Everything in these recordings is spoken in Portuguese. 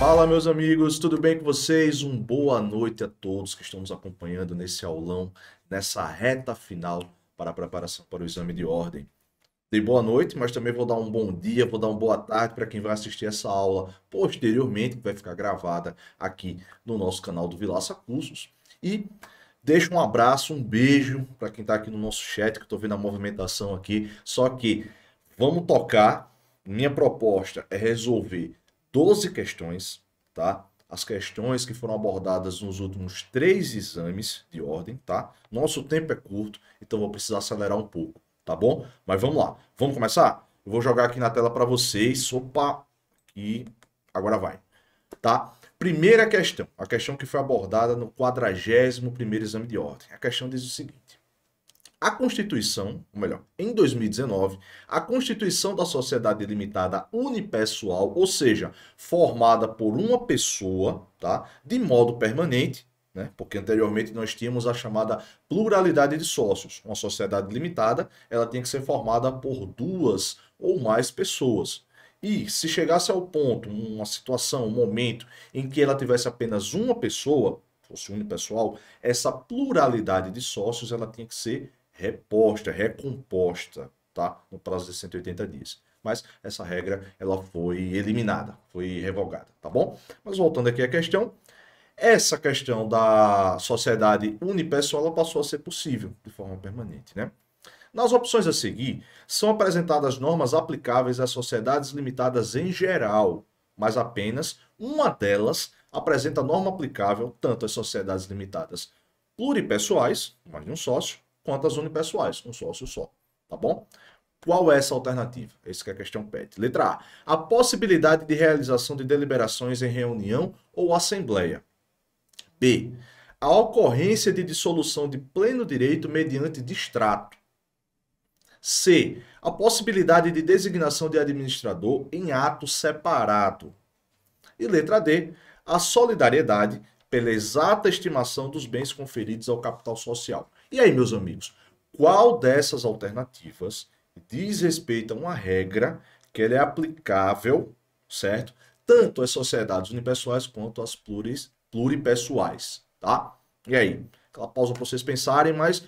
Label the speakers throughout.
Speaker 1: Fala, meus amigos, tudo bem com vocês? Boa noite a todos que estão nos acompanhando nesse aulão, nessa reta final para a preparação para o exame de ordem. Dei boa noite, mas também vou dar um bom dia, vou dar uma boa tarde para quem vai assistir essa aula posteriormente, que vai ficar gravada aqui no nosso canal do Vilaça Cursos. E deixo um abraço, um beijo para quem está aqui no nosso chat, que eu estou vendo a movimentação aqui. Só que vamos tocar. Minha proposta é resolver 12 questões, tá? As questões que foram abordadas nos últimos 3 exames de ordem, tá? Nosso tempo é curto, então vou precisar acelerar um pouco, tá bom? Mas vamos lá. Vamos começar? Eu vou jogar aqui na tela para vocês. Opa, e agora vai, tá? Primeira questão, a questão que foi abordada no 41º exame de ordem. A questão diz o seguinte: a Constituição, ou melhor, em 2019, a Constituição da Sociedade Limitada Unipessoal, ou seja, formada por uma pessoa, tá, de modo permanente, né, porque anteriormente nós tínhamos a chamada pluralidade de sócios. Uma sociedade limitada, ela tem que ser formada por duas ou mais pessoas. E se chegasse ao ponto, uma situação, um momento em que ela tivesse apenas uma pessoa, fosse unipessoal, essa pluralidade de sócios ela tinha que ser reposta, recomposta, tá? No prazo de 180 dias. Mas essa regra ela foi eliminada, foi revogada, tá bom? Mas voltando aqui à questão, essa questão da sociedade unipessoal ela passou a ser possível de forma permanente, né? Nas opções a seguir, são apresentadas normas aplicáveis às sociedades limitadas em geral, mas apenas uma delas apresenta norma aplicável tanto às sociedades limitadas pluripessoais, mais de um sócio, quanto às unipessoais, um sócio só, tá bom? Qual é essa alternativa? Essa que a questão pede. Letra A. A possibilidade de realização de deliberações em reunião ou assembleia. B. A ocorrência de dissolução de pleno direito mediante distrato. C. A possibilidade de designação de administrador em ato separado. E letra D. A solidariedade pela exata estimação dos bens conferidos ao capital social. E aí, meus amigos, qual dessas alternativas diz respeito a uma regra que ela é aplicável, certo? Tanto às sociedades unipessoais quanto às pluripessoais, tá? E aí? Aquela pausa para vocês pensarem, mas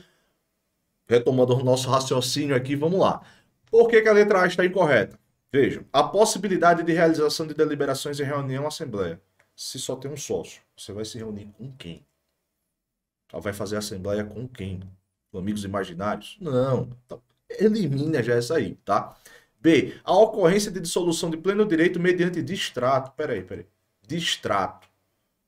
Speaker 1: retomando o nosso raciocínio aqui, vamos lá. Por que a letra A está incorreta? Vejam, a possibilidade de realização de deliberações em reunião ou assembleia. Se só tem um sócio, você vai se reunir com quem? Vai fazer assembleia com quem? Com amigos imaginários? Não. Então, elimina já essa aí, tá? B. A ocorrência de dissolução de pleno direito mediante distrato. Peraí. Distrato.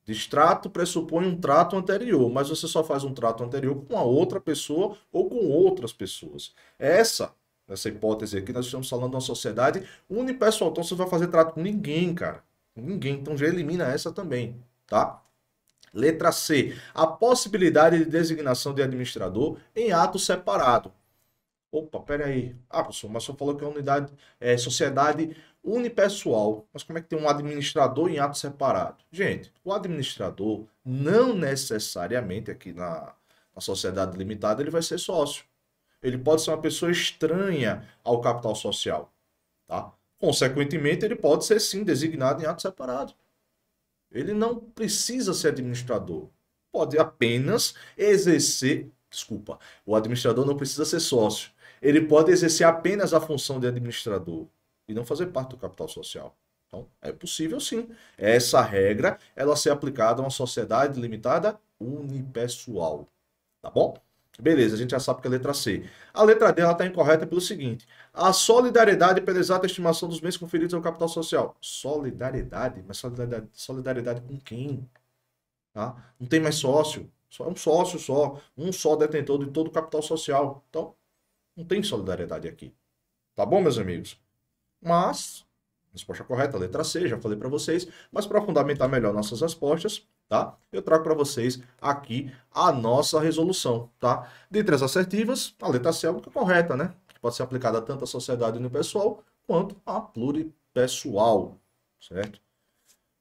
Speaker 1: Distrato pressupõe um trato anterior, mas você só faz um trato anterior com a outra pessoa ou com outras pessoas. Nessa hipótese aqui, nós estamos falando de uma sociedade unipessoal. Então você vai fazer trato com ninguém, cara. Com ninguém. Então já elimina essa também, tá? Letra C. A possibilidade de designação de administrador em ato separado. Opa, peraí. Ah, professor, mas só falou que é unidade, sociedade unipessoal. Mas como é que tem um administrador em ato separado? Gente, o administrador não necessariamente aqui na sociedade limitada ele vai ser sócio. Ele pode ser uma pessoa estranha ao capital social, tá? Consequentemente, ele pode ser sim designado em ato separado. Ele não precisa ser administrador. Pode apenas exercer. Desculpa, o administrador não precisa ser sócio. Ele pode exercer apenas a função de administrador e não fazer parte do capital social. Então, é possível sim. Essa regra, ela ser aplicada a uma sociedade limitada unipessoal. Tá bom? Beleza, a gente já sabe que é a letra C. A letra D está incorreta pelo seguinte: a solidariedade pela exata estimação dos bens conferidos ao capital social. Solidariedade? Mas solidariedade com quem? Tá? Não tem mais sócio. Só é um sócio só. Um só detentor de todo o capital social. Então, não tem solidariedade aqui. Tá bom, meus amigos? Mas, resposta correta, letra C, já falei para vocês. Mas para fundamentar melhor nossas respostas, tá? Eu trago para vocês aqui a nossa resolução, tá? Dentre as assertivas, a letra C é a única correta, né? Que pode ser aplicada tanto à sociedade unipessoal quanto à pluripessoal, certo?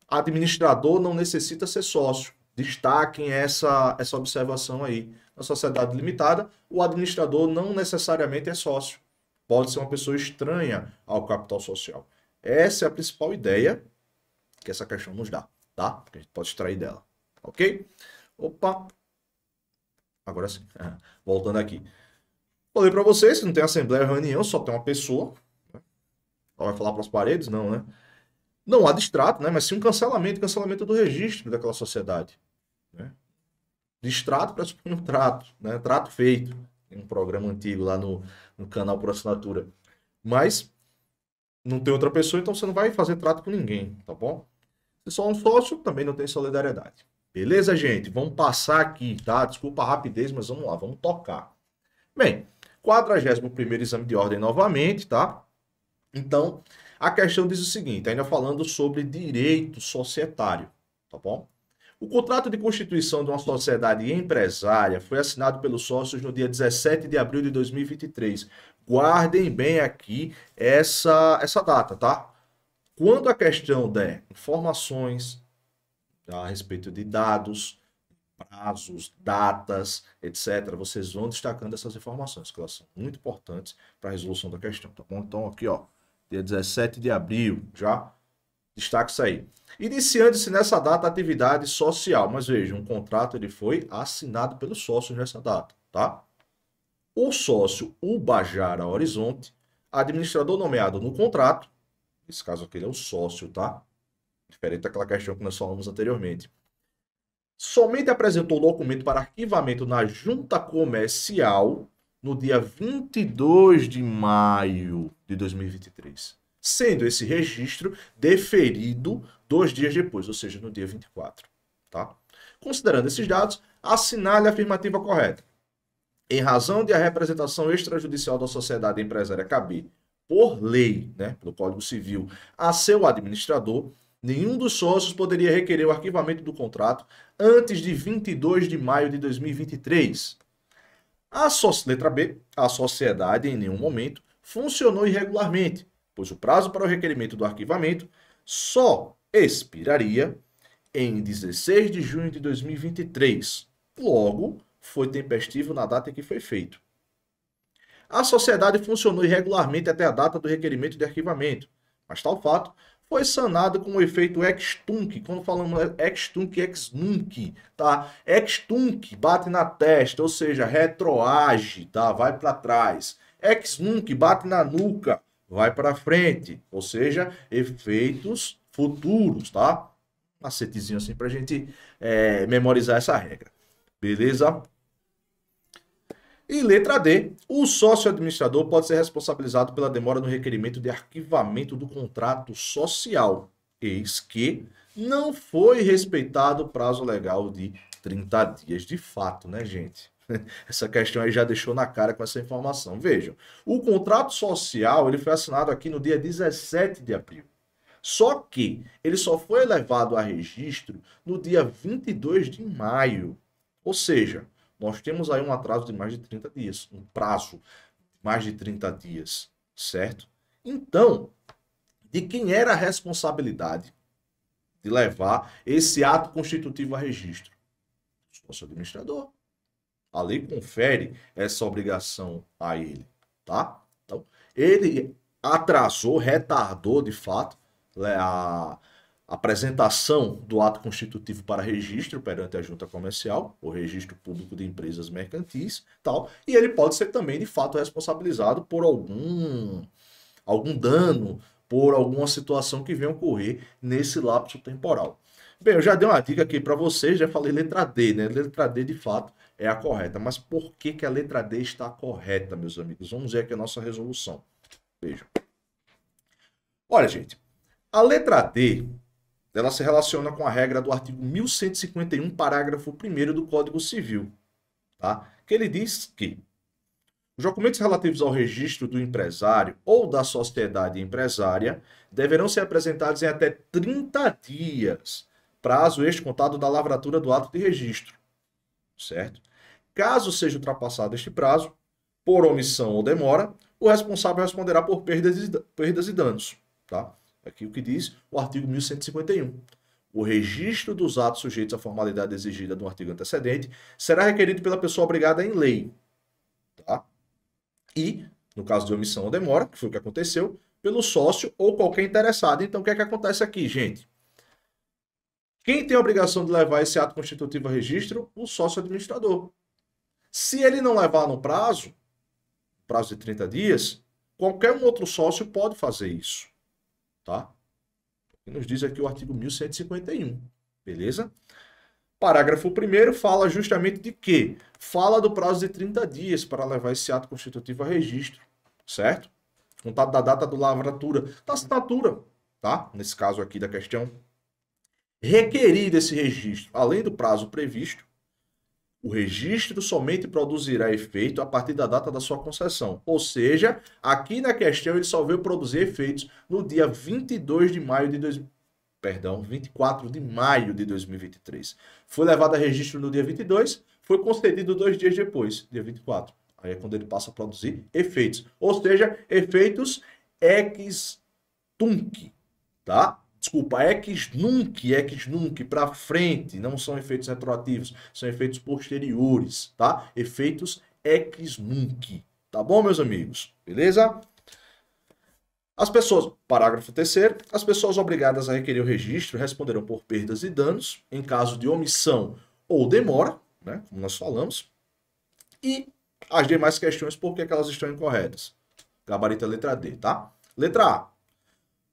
Speaker 1: Administrador não necessita ser sócio. Destaquem essa observação aí. Na sociedade limitada, o administrador não necessariamente é sócio. Pode ser uma pessoa estranha ao capital social. Essa é a principal ideia que essa questão nos dá, tá? Porque a gente pode extrair dela, ok? Opa! Agora sim, voltando aqui. Falei para vocês que não tem assembleia ou reunião, só tem uma pessoa. Ela vai falar para as paredes? Não, né? Não há distrato, né? Mas sim um cancelamento do registro daquela sociedade. Né? Distrato pressupõe um trato, né? Trato feito. Tem um programa antigo lá no canal por assinatura. Mas não tem outra pessoa, então você não vai fazer trato com ninguém, tá bom? Se só um sócio, também não tem solidariedade. Beleza, gente? Vamos passar aqui, tá? Desculpa a rapidez, mas vamos lá, vamos tocar. Bem, 41º exame de ordem novamente, tá? Então, a questão diz o seguinte, ainda falando sobre direito societário, tá bom? O contrato de constituição de uma sociedade empresária foi assinado pelos sócios no dia 17 de abril de 2023. Guardem bem aqui essa data, tá? Quando a questão der informações a respeito de dados, prazos, datas, etc., vocês vão destacando essas informações, que elas são muito importantes para a resolução da questão, tá bom? Então, aqui, ó, dia 17 de abril, já destaque isso aí. Iniciando-se nessa data a atividade social, mas veja, um contrato ele foi assinado pelos sócios nessa data, tá? O sócio Ubajara Horizonte, administrador nomeado no contrato, nesse caso aqui ele é o sócio, tá? Diferente daquela questão que nós falamos anteriormente. Somente apresentou o documento para arquivamento na junta comercial no dia 22 de maio de 2023, sendo esse registro deferido 2 dias depois, ou seja, no dia 24. Tá? Considerando esses dados, assinale a afirmativa correta. Em razão de a representação extrajudicial da sociedade empresária caber, por lei, né, pelo Código Civil, a seu administrador, nenhum dos sócios poderia requerer o arquivamento do contrato antes de 22 de maio de 2023. Letra B, a sociedade em nenhum momento funcionou irregularmente, pois o prazo para o requerimento do arquivamento só expiraria em 16 de junho de 2023. Logo, foi tempestivo na data em que foi feito. A sociedade funcionou irregularmente até a data do requerimento de arquivamento, mas tal fato foi sanado com o efeito ex-tunc. Quando falamos ex-tunc, ex-nunc, tá? Ex-tunc bate na testa, ou seja, retroage, tá? Vai para trás. Ex-nunc bate na nuca, vai para frente, ou seja, efeitos futuros, tá? Um macetezinho assim pra gente memorizar essa regra. Beleza? E letra D, o sócio administrador pode ser responsabilizado pela demora no requerimento de arquivamento do contrato social, eis que não foi respeitado o prazo legal de 30 dias. De fato, né, gente? Essa questão aí já deixou na cara com essa informação. Vejam, o contrato social ele foi assinado aqui no dia 17 de abril. Só que ele só foi levado a registro no dia 22 de maio. Ou seja, nós temos aí um atraso de mais de 30 dias, um prazo de mais de 30 dias, certo? Então, de quem era a responsabilidade de levar esse ato constitutivo a registro? O sócio administrador. A lei confere essa obrigação a ele, tá? Então, ele atrasou, retardou de fato a apresentação do ato constitutivo para registro perante a junta comercial, o registro público de empresas mercantis, tal, e ele pode ser também de fato responsabilizado por algum dano, por alguma situação que venha ocorrer nesse lapso temporal. Bem, eu já dei uma dica aqui para vocês, já falei letra D, né? Letra D de fato é a correta, mas por que a letra D está correta, meus amigos? Vamos ver aqui a nossa resolução. Vejam. Olha, gente, a letra D ela se relaciona com a regra do artigo 1151, parágrafo 1º do Código Civil, tá? Que ele diz que os documentos relativos ao registro do empresário ou da sociedade empresária deverão ser apresentados em até 30 dias, prazo este contado da lavratura do ato de registro, certo? Caso seja ultrapassado este prazo, por omissão ou demora, o responsável responderá por perdas e danos, tá? Aqui o que diz o artigo 1151. O registro dos atos sujeitos à formalidade exigida no artigo antecedente será requerido pela pessoa obrigada em lei. Tá? E, no caso de omissão ou demora, que foi o que aconteceu, pelo sócio ou qualquer interessado. Então, o que é que acontece aqui, gente? Quem tem a obrigação de levar esse ato constitutivo a registro? O sócio administrador. Se ele não levar no prazo de 30 dias, qualquer um outro sócio pode fazer isso, tá? Nos diz aqui o artigo 1151, beleza? Parágrafo 1º fala justamente de quê? Fala do prazo de 30 dias para levar esse ato constitutivo a registro, certo? Contado da data da lavratura, da assinatura, tá? Nesse caso aqui da questão. Requerido esse registro, além do prazo previsto, o registro somente produzirá efeito a partir da data da sua concessão. Ou seja, aqui na questão ele só veio produzir efeitos no dia 24 de maio de 2023. Foi levado a registro no dia 22, foi concedido 2 dias depois, dia 24. Aí é quando ele passa a produzir efeitos. Ou seja, efeitos ex tunc, tá? Desculpa, ex nunc, para frente, não são efeitos retroativos, são efeitos posteriores, tá? Efeitos ex nunc, tá bom, meus amigos? Beleza? As pessoas, parágrafo 3º, as pessoas obrigadas a requerer o registro responderão por perdas e danos em caso de omissão ou demora, né, como nós falamos, e as demais questões por que elas estão incorretas. Gabarito a letra D, tá? Letra A.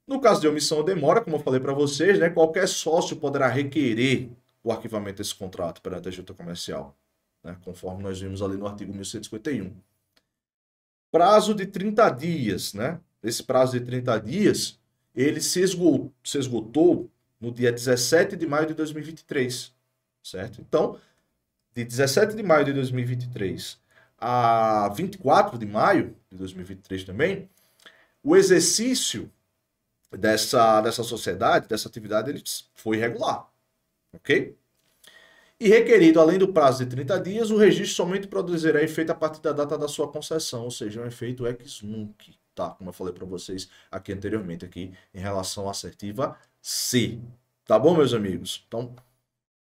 Speaker 1: No caso de omissão ou demora, como eu falei para vocês, né, qualquer sócio poderá requerer o arquivamento desse contrato perante a junta comercial, né, conforme nós vimos ali no artigo 1151. Prazo de 30 dias, né? Esse prazo de 30 dias, ele se esgotou no dia 17 de maio de 2023, certo? Então, de 17 de maio de 2023 a 24 de maio de 2023 também, o exercício dessa sociedade, dessa atividade, ele foi irregular, ok? E requerido, além do prazo de 30 dias, o registro somente produzirá efeito a partir da data da sua concessão, ou seja, um efeito ex nunc, tá? Como eu falei para vocês aqui anteriormente, aqui em relação à assertiva C. Tá bom, meus amigos? Então,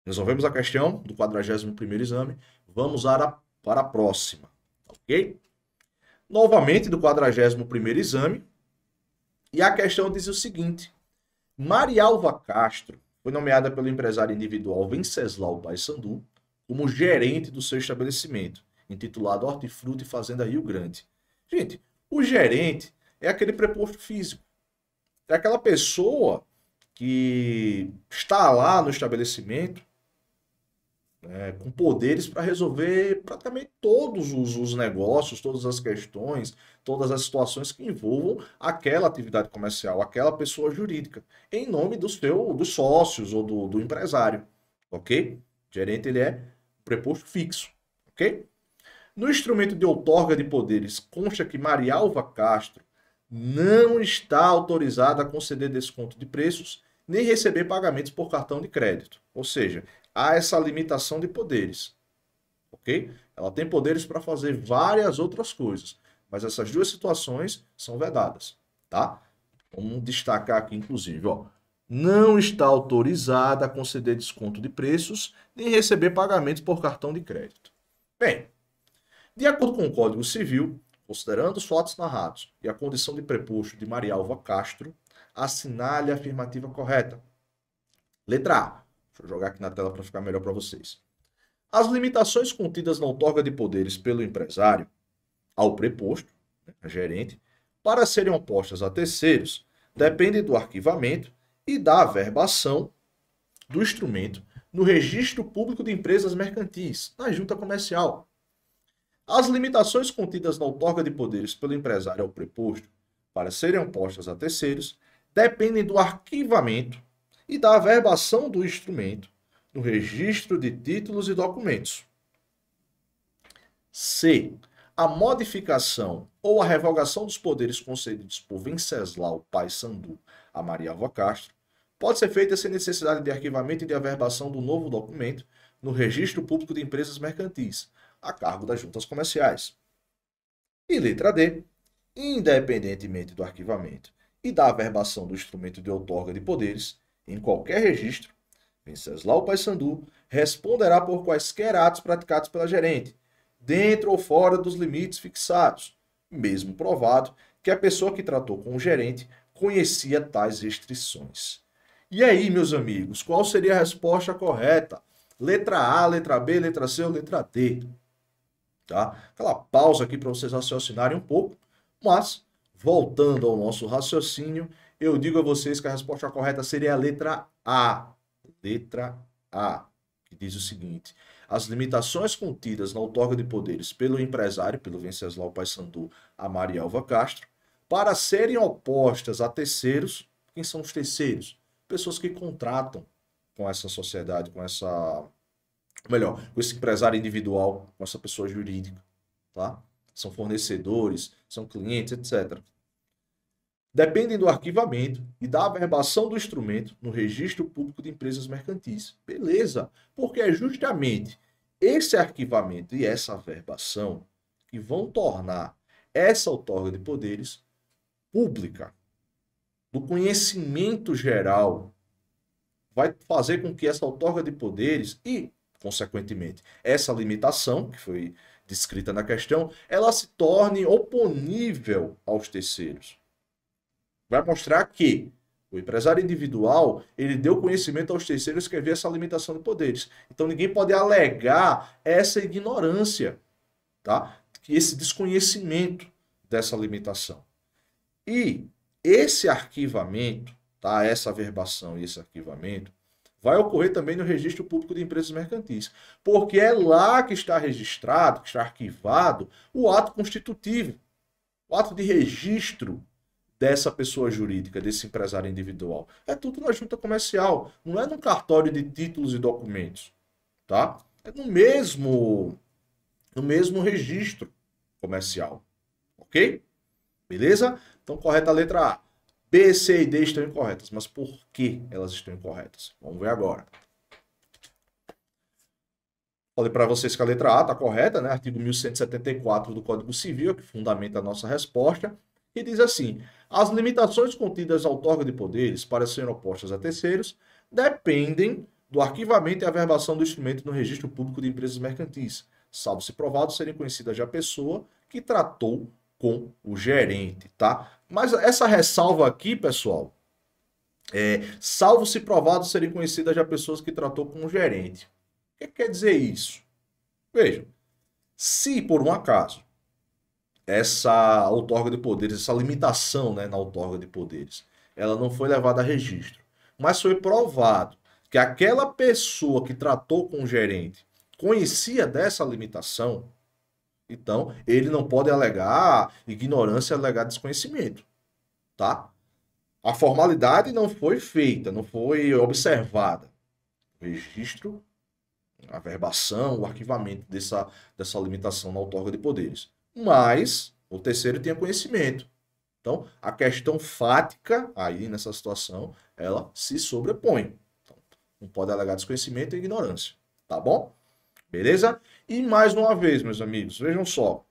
Speaker 1: resolvemos a questão do 41º exame, vamos para a próxima, ok? Novamente, do 41º exame, e a questão diz o seguinte: Marialva Castro foi nomeada pelo empresário individual Venceslau Paissandu como gerente do seu estabelecimento, intitulado Hortifruti e Fazenda Rio Grande. Gente, o gerente é aquele preposto físico. É aquela pessoa que está lá no estabelecimento, né, com poderes para resolver praticamente todos os negócios, todas as questões, todas as situações que envolvam aquela atividade comercial, aquela pessoa jurídica, em nome dos sócios ou do empresário, ok? O gerente, ele é preposto fixo, ok? No instrumento de outorga de poderes consta que Marialva Castro não está autorizada a conceder desconto de preços nem receber pagamentos por cartão de crédito. Ou seja, há essa limitação de poderes, ok? Ela tem poderes para fazer várias outras coisas, mas essas duas situações são vedadas, tá? Vamos destacar aqui, inclusive, ó. Não está autorizada a conceder desconto de preços nem receber pagamentos por cartão de crédito. Bem, de acordo com o Código Civil, considerando os fatos narrados e a condição de preposto de Marialva Castro, assinale a afirmativa correta. Letra A. Deixa eu jogar aqui na tela para ficar melhor para vocês. As limitações contidas na outorga de poderes pelo empresário ao preposto, a gerente, para serem opostas a terceiros, dependem do arquivamento e da averbação do instrumento no Registro Público de Empresas Mercantis, na Junta Comercial. As limitações contidas na outorga de poderes pelo empresário ao preposto, para serem opostas a terceiros, dependem do arquivamento e da averbação do instrumento no registro de títulos e documentos. C. A modificação ou a revogação dos poderes concedidos por Venceslau Paissandu a Marialva Castro pode ser feita sem necessidade de arquivamento e de averbação do novo documento no Registro Público de Empresas Mercantis, a cargo das juntas comerciais. E letra D. Independentemente do arquivamento e da averbação do instrumento de outorga de poderes, em qualquer registro, Venceslau Paissandu responderá por quaisquer atos praticados pela gerente, dentro ou fora dos limites fixados, mesmo provado que a pessoa que tratou com o gerente conhecia tais restrições. E aí, meus amigos, qual seria a resposta correta? Letra A, letra B, letra C ou letra D? Tá? Aquela pausa aqui para vocês raciocinarem um pouco, mas voltando ao nosso raciocínio, eu digo a vocês que a resposta correta seria a letra A. Letra A, que diz o seguinte: as limitações contidas na outorga de poderes pelo empresário, pelo Venceslau Paissandu a Marialva Castro, para serem opostas a terceiros. Quem são os terceiros? Pessoas que contratam com essa sociedade, com essa, melhor, com esse empresário individual, com essa pessoa jurídica, tá? São fornecedores, são clientes, etc. Dependem do arquivamento e da averbação do instrumento no Registro Público de Empresas Mercantis. Beleza, porque é justamente esse arquivamento e essa averbação que vão tornar essa outorga de poderes pública, do conhecimento geral, vai fazer com que essa outorga de poderes e, consequentemente, essa limitação, que foi descrita na questão, ela se torne oponível aos terceiros. Vai mostrar que o empresário individual, ele deu conhecimento aos terceiros que havia essa limitação de poderes. Então ninguém pode alegar essa ignorância, tá? Esse desconhecimento dessa limitação. E esse arquivamento, tá? Essa averbação e esse arquivamento vai ocorrer também no Registro Público de Empresas Mercantis, porque é lá que está registrado, que está arquivado o ato constitutivo, o ato de registro dessa pessoa jurídica, desse empresário individual. É tudo na junta comercial, não é num cartório de títulos e documentos, tá? É no mesmo registro comercial, ok? Beleza? Então, correta a letra A. B, C e D estão incorretas, mas por que elas estão incorretas? Vamos ver agora. Falei para vocês que a letra A está correta, né? Artigo 1174 do Código Civil, que fundamenta a nossa resposta, e diz assim: as limitações contidas na outorga de poderes para serem opostas a terceiros dependem do arquivamento e averbação do instrumento no Registro Público de Empresas Mercantis, salvo se provado serem conhecidas já a pessoa que tratou com o gerente, tá? Mas essa ressalva aqui, pessoal, salvo se provado serem conhecidas já pessoas que tratou com o gerente. O que quer dizer isso? Veja, se por um acaso essa outorga de poderes, essa limitação, né, na outorga de poderes, ela não foi levada a registro, mas foi provado que aquela pessoa que tratou com o gerente conhecia dessa limitação, então ele não pode alegar ignorância, alegar desconhecimento, tá? A formalidade não foi feita, não foi observada. O registro, a averbação, o arquivamento dessa limitação na outorga de poderes. Mas o terceiro tinha conhecimento. Então, a questão fática, aí nessa situação, ela se sobrepõe. Então, não pode alegar desconhecimento e ignorância. Tá bom? Beleza? E mais uma vez, meus amigos, vejam só.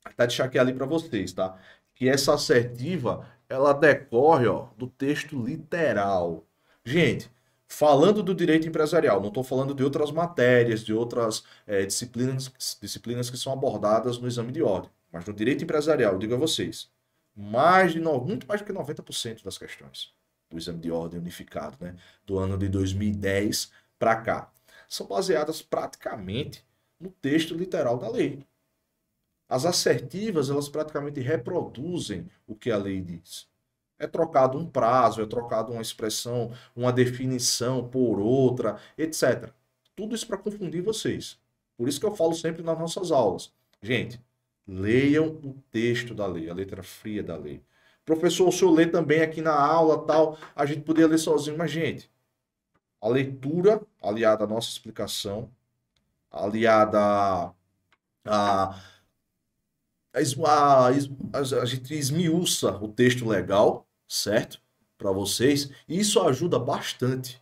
Speaker 1: Até deixar aqui ali para vocês, tá? Que essa assertiva, ela decorre, ó, do texto literal. Gente, falando do direito empresarial, não estou falando de outras matérias, de outras disciplinas que são abordadas no exame de ordem. Mas no direito empresarial, eu digo a vocês, muito mais do que 90% das questões do exame de ordem unificado, né, do ano de 2010 para cá, são baseadas praticamente no texto literal da lei. As assertivas, elas praticamente reproduzem o que a lei diz. É trocado um prazo, é trocado uma expressão, uma definição por outra, etc. Tudo isso para confundir vocês. Por isso que eu falo sempre nas nossas aulas. Gente, leiam o texto da lei, a letra fria da lei. Professor, o senhor lê também aqui na aula, tal, a gente podia ler sozinho, mas, gente, a leitura, aliada à nossa explicação, aliada a a gente esmiuça o texto legal, certo? Para vocês. E isso ajuda bastante.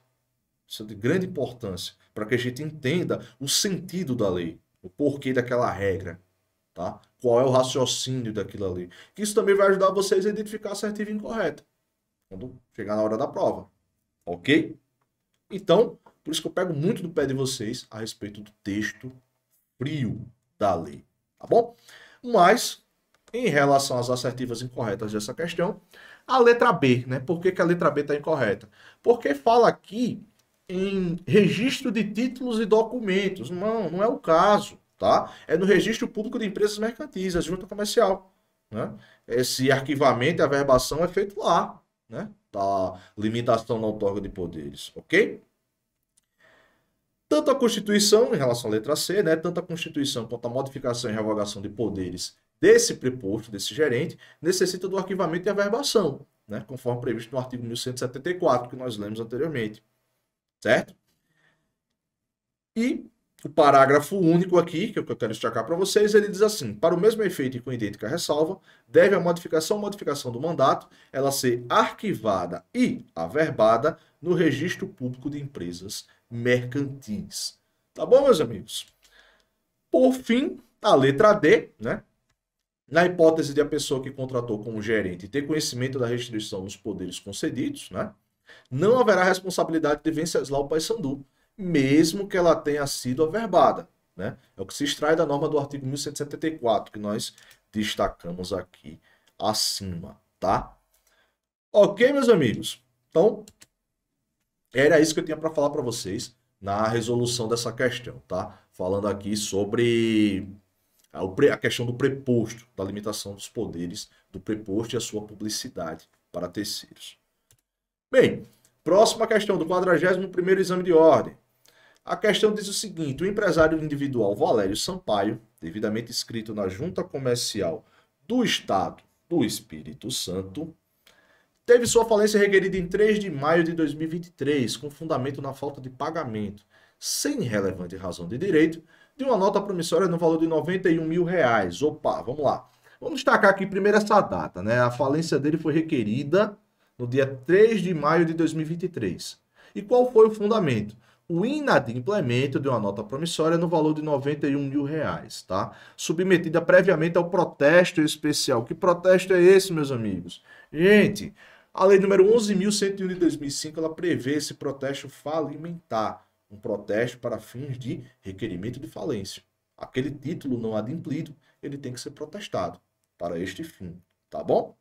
Speaker 1: Isso é de grande importância. Para que a gente entenda o sentido da lei. O porquê daquela regra. Tá? Qual é o raciocínio daquilo ali. Que isso também vai ajudar vocês a identificar assertiva e incorreta. Quando chegar na hora da prova. Ok? Então, por isso que eu pego muito do pé de vocês a respeito do texto frio da lei. Tá bom? Mas, Em relação às assertivas incorretas dessa questão, a letra B, né? Por que a letra B está incorreta? Porque fala aqui em registro de títulos e documentos. Não, não é o caso, tá? É no registro público de empresas mercantis, a junta comercial, né? Esse arquivamento e averbação é feito lá, né? Da limitação na outorga de poderes, ok? Tanto a Constituição, em relação à letra C, né, tanto a Constituição quanto a modificação e revogação de poderes desse preposto, desse gerente, necessita do arquivamento e averbação, né, conforme previsto no artigo 1174, que nós lemos anteriormente, certo? E o parágrafo único aqui, que eu quero destacar para vocês, ele diz assim: para o mesmo efeito e com idêntica ressalva, deve a modificação ou modificação do mandato ela ser arquivada e averbada no registro público de empresas mercantis. Tá bom, meus amigos? Por fim, a letra D, né? Na hipótese de a pessoa que contratou como gerente ter conhecimento da restrição nos poderes concedidos, né? Não haverá responsabilidade de Venceslau Paissandu, mesmo que ela tenha sido averbada, né? É o que se extrai da norma do artigo 1174, que nós destacamos aqui acima, tá? Ok, meus amigos? Então, era isso que eu tinha para falar para vocês na resolução dessa questão, tá? Falando aqui sobre a questão do preposto, da limitação dos poderes do preposto e a sua publicidade para terceiros. Bem, próxima questão do 41º exame de ordem. A questão diz o seguinte: o empresário individual Valério Sampaio, devidamente inscrito na Junta Comercial do Estado do Espírito Santo, teve sua falência requerida em 3 de maio de 2023, com fundamento na falta de pagamento, sem relevante razão de direito, de uma nota promissória no valor de R$ 91 mil. Opa, vamos lá. Vamos destacar aqui primeiro essa data, né? A falência dele foi requerida no dia 3 de maio de 2023. E qual foi o fundamento? O inadimplemento de uma nota promissória no valor de R$ 91 mil, tá? Submetida previamente ao protesto especial. Que protesto é esse, meus amigos? Gente, a lei número 11.101 de 2005, ela prevê esse protesto falimentar, um protesto para fins de requerimento de falência. Aquele título não adimplido, ele tem que ser protestado para este fim, tá bom?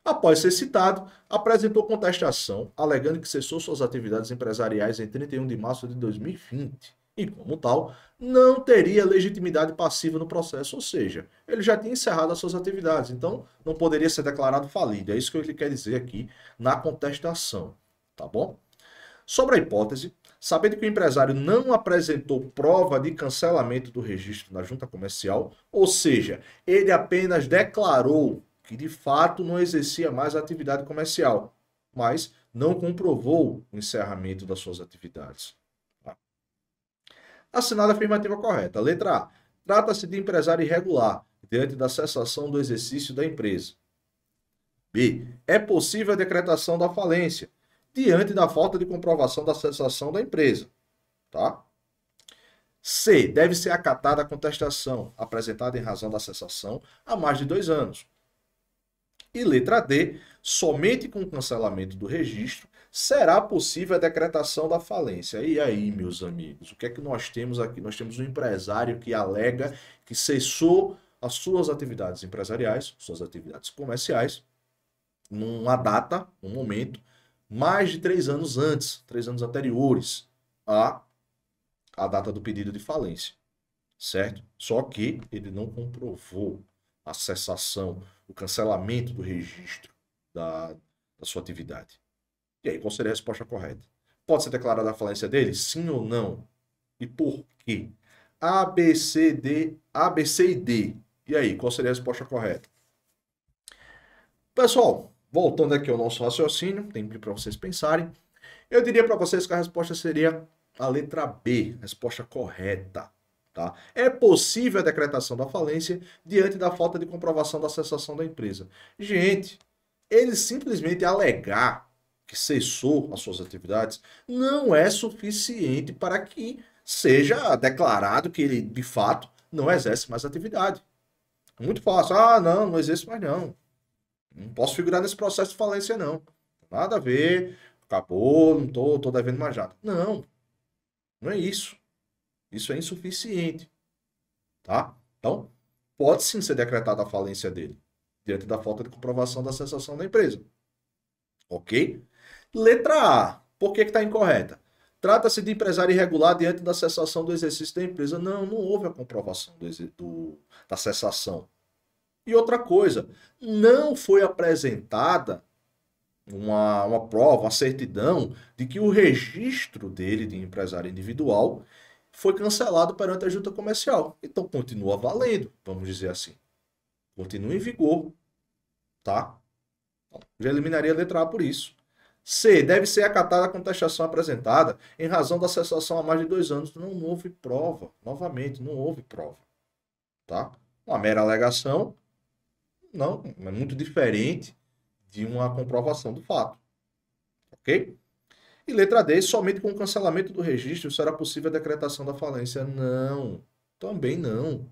Speaker 1: Após ser citado, apresentou contestação, alegando que cessou suas atividades empresariais em 31 de março de 2020 e, como tal, não teria legitimidade passiva no processo, ou seja, ele já tinha encerrado as suas atividades, então não poderia ser declarado falido. É isso que ele quer dizer aqui na contestação, tá bom? Sobre a hipótese, sabendo que o empresário não apresentou prova de cancelamento do registro na junta comercial, ou seja, ele apenas declarou que de fato não exercia mais a atividade comercial, mas não comprovou o encerramento das suas atividades. Assinada a afirmativa correta. Letra A. Trata-se de empresário irregular diante da cessação do exercício da empresa. B. É possível a decretação da falência diante da falta de comprovação da cessação da empresa. Tá? C. Deve ser acatada a contestação apresentada em razão da cessação há mais de 2 anos. E letra D. Somente com o cancelamento do registro será possível a decretação da falência. E aí, meus amigos, o que é que nós temos aqui? Nós temos um empresário que alega que cessou as suas atividades empresariais, suas atividades comerciais, numa data, um momento, mais de 3 anos antes, 3 anos anteriores à data do pedido de falência, certo? Só que ele não comprovou a cessação, o cancelamento do registro da sua atividade. E aí, qual seria a resposta correta? Pode ser declarada a falência dele? Sim ou não? E por quê? A, B, C, D, A, B, C e D. E aí, qual seria a resposta correta? Pessoal, voltando aqui ao nosso raciocínio, tem para vocês pensarem. Eu diria para vocês que a resposta seria a letra B, resposta correta. Tá? É possível a decretação da falência diante da falta de comprovação da cessação da empresa. Gente, ele simplesmente alegar que cessou as suas atividades não é suficiente para que seja declarado que ele, de fato, não exerce mais atividade. Muito fácil. Ah, não, não exerce mais não. Não posso figurar nesse processo de falência, não. Nada a ver, acabou, não tô devendo mais nada. Não, não é isso. Isso é insuficiente, tá? Então, pode sim ser decretada a falência dele, diante da falta de comprovação da cessação da empresa. Ok? Letra A. Por que está incorreta? Trata-se de empresário irregular diante da cessação do exercício da empresa. Não, não houve a comprovação da cessação. E outra coisa, não foi apresentada uma prova, uma certidão de que o registro dele de empresário individual foi cancelado perante a junta comercial. Então continua valendo, vamos dizer assim. Continua em vigor, tá? Já eliminaria a letra A por isso. C. Deve ser acatada a contestação apresentada em razão da cessação há mais de 2 anos. Não houve prova. Novamente, não houve prova. Tá? Uma mera alegação, não, é muito diferente de uma comprovação do fato. Ok? E letra D. Somente com o cancelamento do registro será possível a decretação da falência. Não. Também não.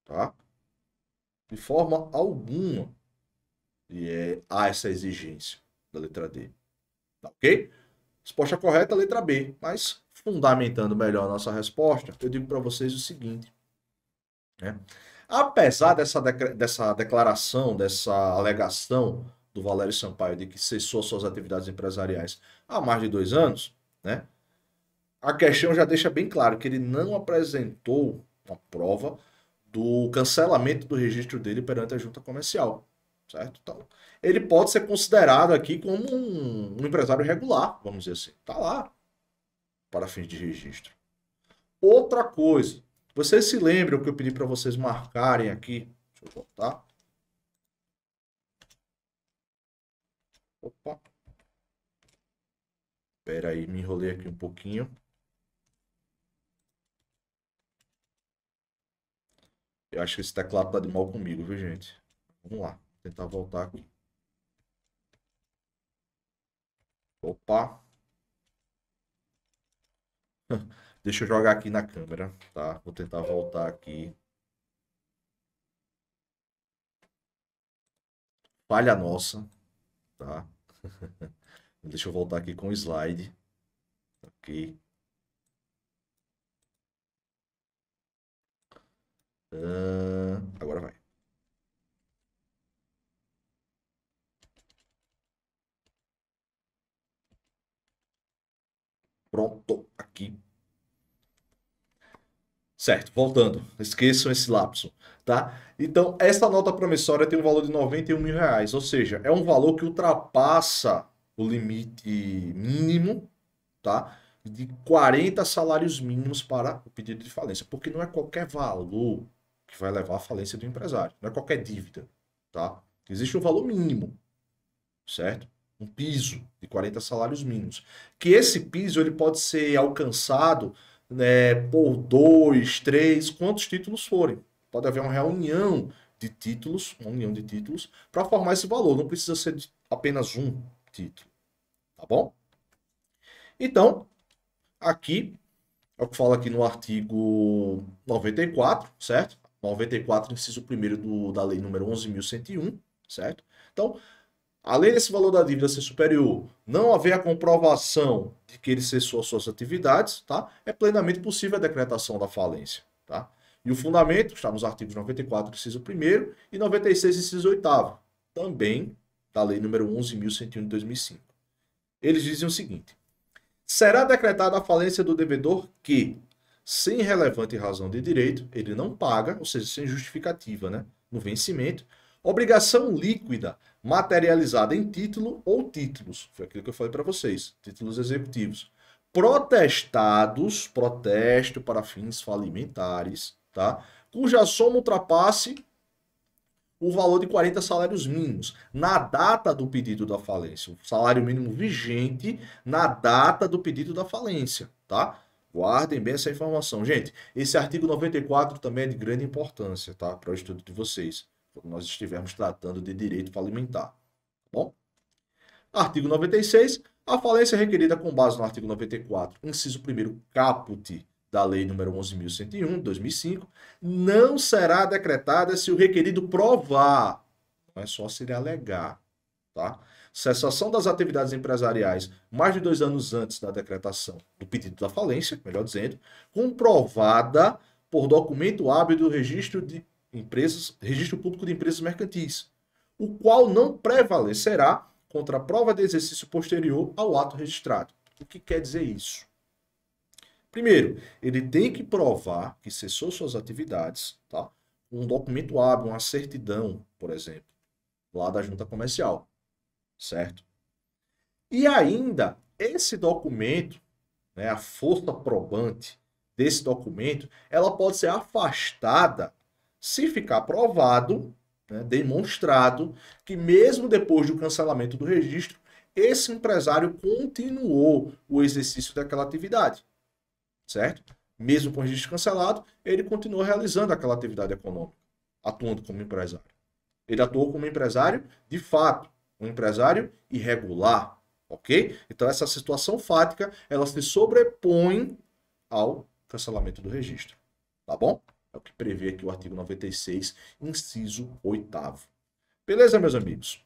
Speaker 1: Tá? De forma alguma. E há essa exigência da letra D. Tá ok? Resposta correta, letra B. Mas, fundamentando melhor a nossa resposta, eu digo para vocês o seguinte. Né? Apesar dessa declaração, dessa alegação do Valério Sampaio de que cessou suas atividades empresariais há mais de 2 anos, né? A questão já deixa bem claro que ele não apresentou uma prova do cancelamento do registro dele perante a junta comercial. Certo? Então, ele pode ser considerado aqui como um empresário regular, vamos dizer assim. Está lá para fins de registro. Outra coisa, vocês se lembram que eu pedi para vocês marcarem aqui? Deixa eu voltar. Opa. Espera aí, me enrolei aqui um pouquinho. Eu acho que esse teclado tá de mal comigo, viu, gente? Vamos lá, tentar voltar aqui. Opa. Deixa eu jogar aqui na câmera, tá? Vou tentar voltar aqui. Falha nossa, tá? Deixa eu voltar aqui com o slide. Ok. Agora vai. Pronto, aqui. Certo, voltando. Esqueçam esse lapso, tá? Então, essa nota promissória tem um valor de R$ 91.000, ou seja, é um valor que ultrapassa o limite mínimo, tá? De 40 salários mínimos para o pedido de falência, porque não é qualquer valor que vai levar à falência do empresário, não é qualquer dívida, tá? Existe um valor mínimo, certo? Um piso de 40 salários mínimos. Que esse piso ele pode ser alcançado, né, por 2, 3, quantos títulos forem. Pode haver uma reunião de títulos, uma união de títulos, para formar esse valor. Não precisa ser apenas um título. Tá bom? Então, aqui, é o que fala aqui no artigo 94, certo? 94, inciso 1º da lei número 11.101, certo? Então, além desse valor da dívida ser superior, não haver a comprovação de que ele cessou suas atividades, tá? É plenamente possível a decretação da falência, tá? E o fundamento está nos artigos 94, inciso 1º e 96, inciso 8º, também da lei número 11.101 de 2005. Eles dizem o seguinte: será decretada a falência do devedor que, sem relevante razão de direito, ele não paga, ou seja, sem justificativa, né, no vencimento, obrigação líquida materializada em título ou títulos, foi aquilo que eu falei para vocês, títulos executivos, protestados, protesto para fins falimentares, tá? Cuja soma ultrapasse o valor de 40 salários mínimos na data do pedido da falência, o salário mínimo vigente na data do pedido da falência, tá? Guardem bem essa informação. Gente, esse artigo 94 também é de grande importância, tá? Para o estudo de vocês, quando nós estivermos tratando de direito falimentar. Tá bom? Artigo 96. A falência requerida com base no artigo 94, inciso 1º, caput da Lei nº 11.101, de 2005, não será decretada se o requerido provar, não é só se ele alegar, tá? Cessação das atividades empresariais mais de 2 anos antes da decretação do pedido da falência, melhor dizendo, comprovada por documento hábil do registro registro público de empresas mercantis, o qual não prevalecerá contra a prova de exercício posterior ao ato registrado. O que quer dizer isso? Primeiro, ele tem que provar que cessou suas atividades, tá? Um documento hábil, uma certidão, por exemplo, lá da junta comercial, certo? E ainda, esse documento, né, a força probante desse documento, ela pode ser afastada se ficar provado, né, demonstrado, que mesmo depois do cancelamento do registro, esse empresário continuou o exercício daquela atividade, certo? Mesmo com o registro cancelado, ele continuou realizando aquela atividade econômica, atuando como empresário. Ele atuou como empresário de fato, um empresário irregular, ok? Então essa situação fática, ela se sobrepõe ao cancelamento do registro, tá bom? É o que prevê aqui o artigo 96, inciso 8º. Beleza, meus amigos?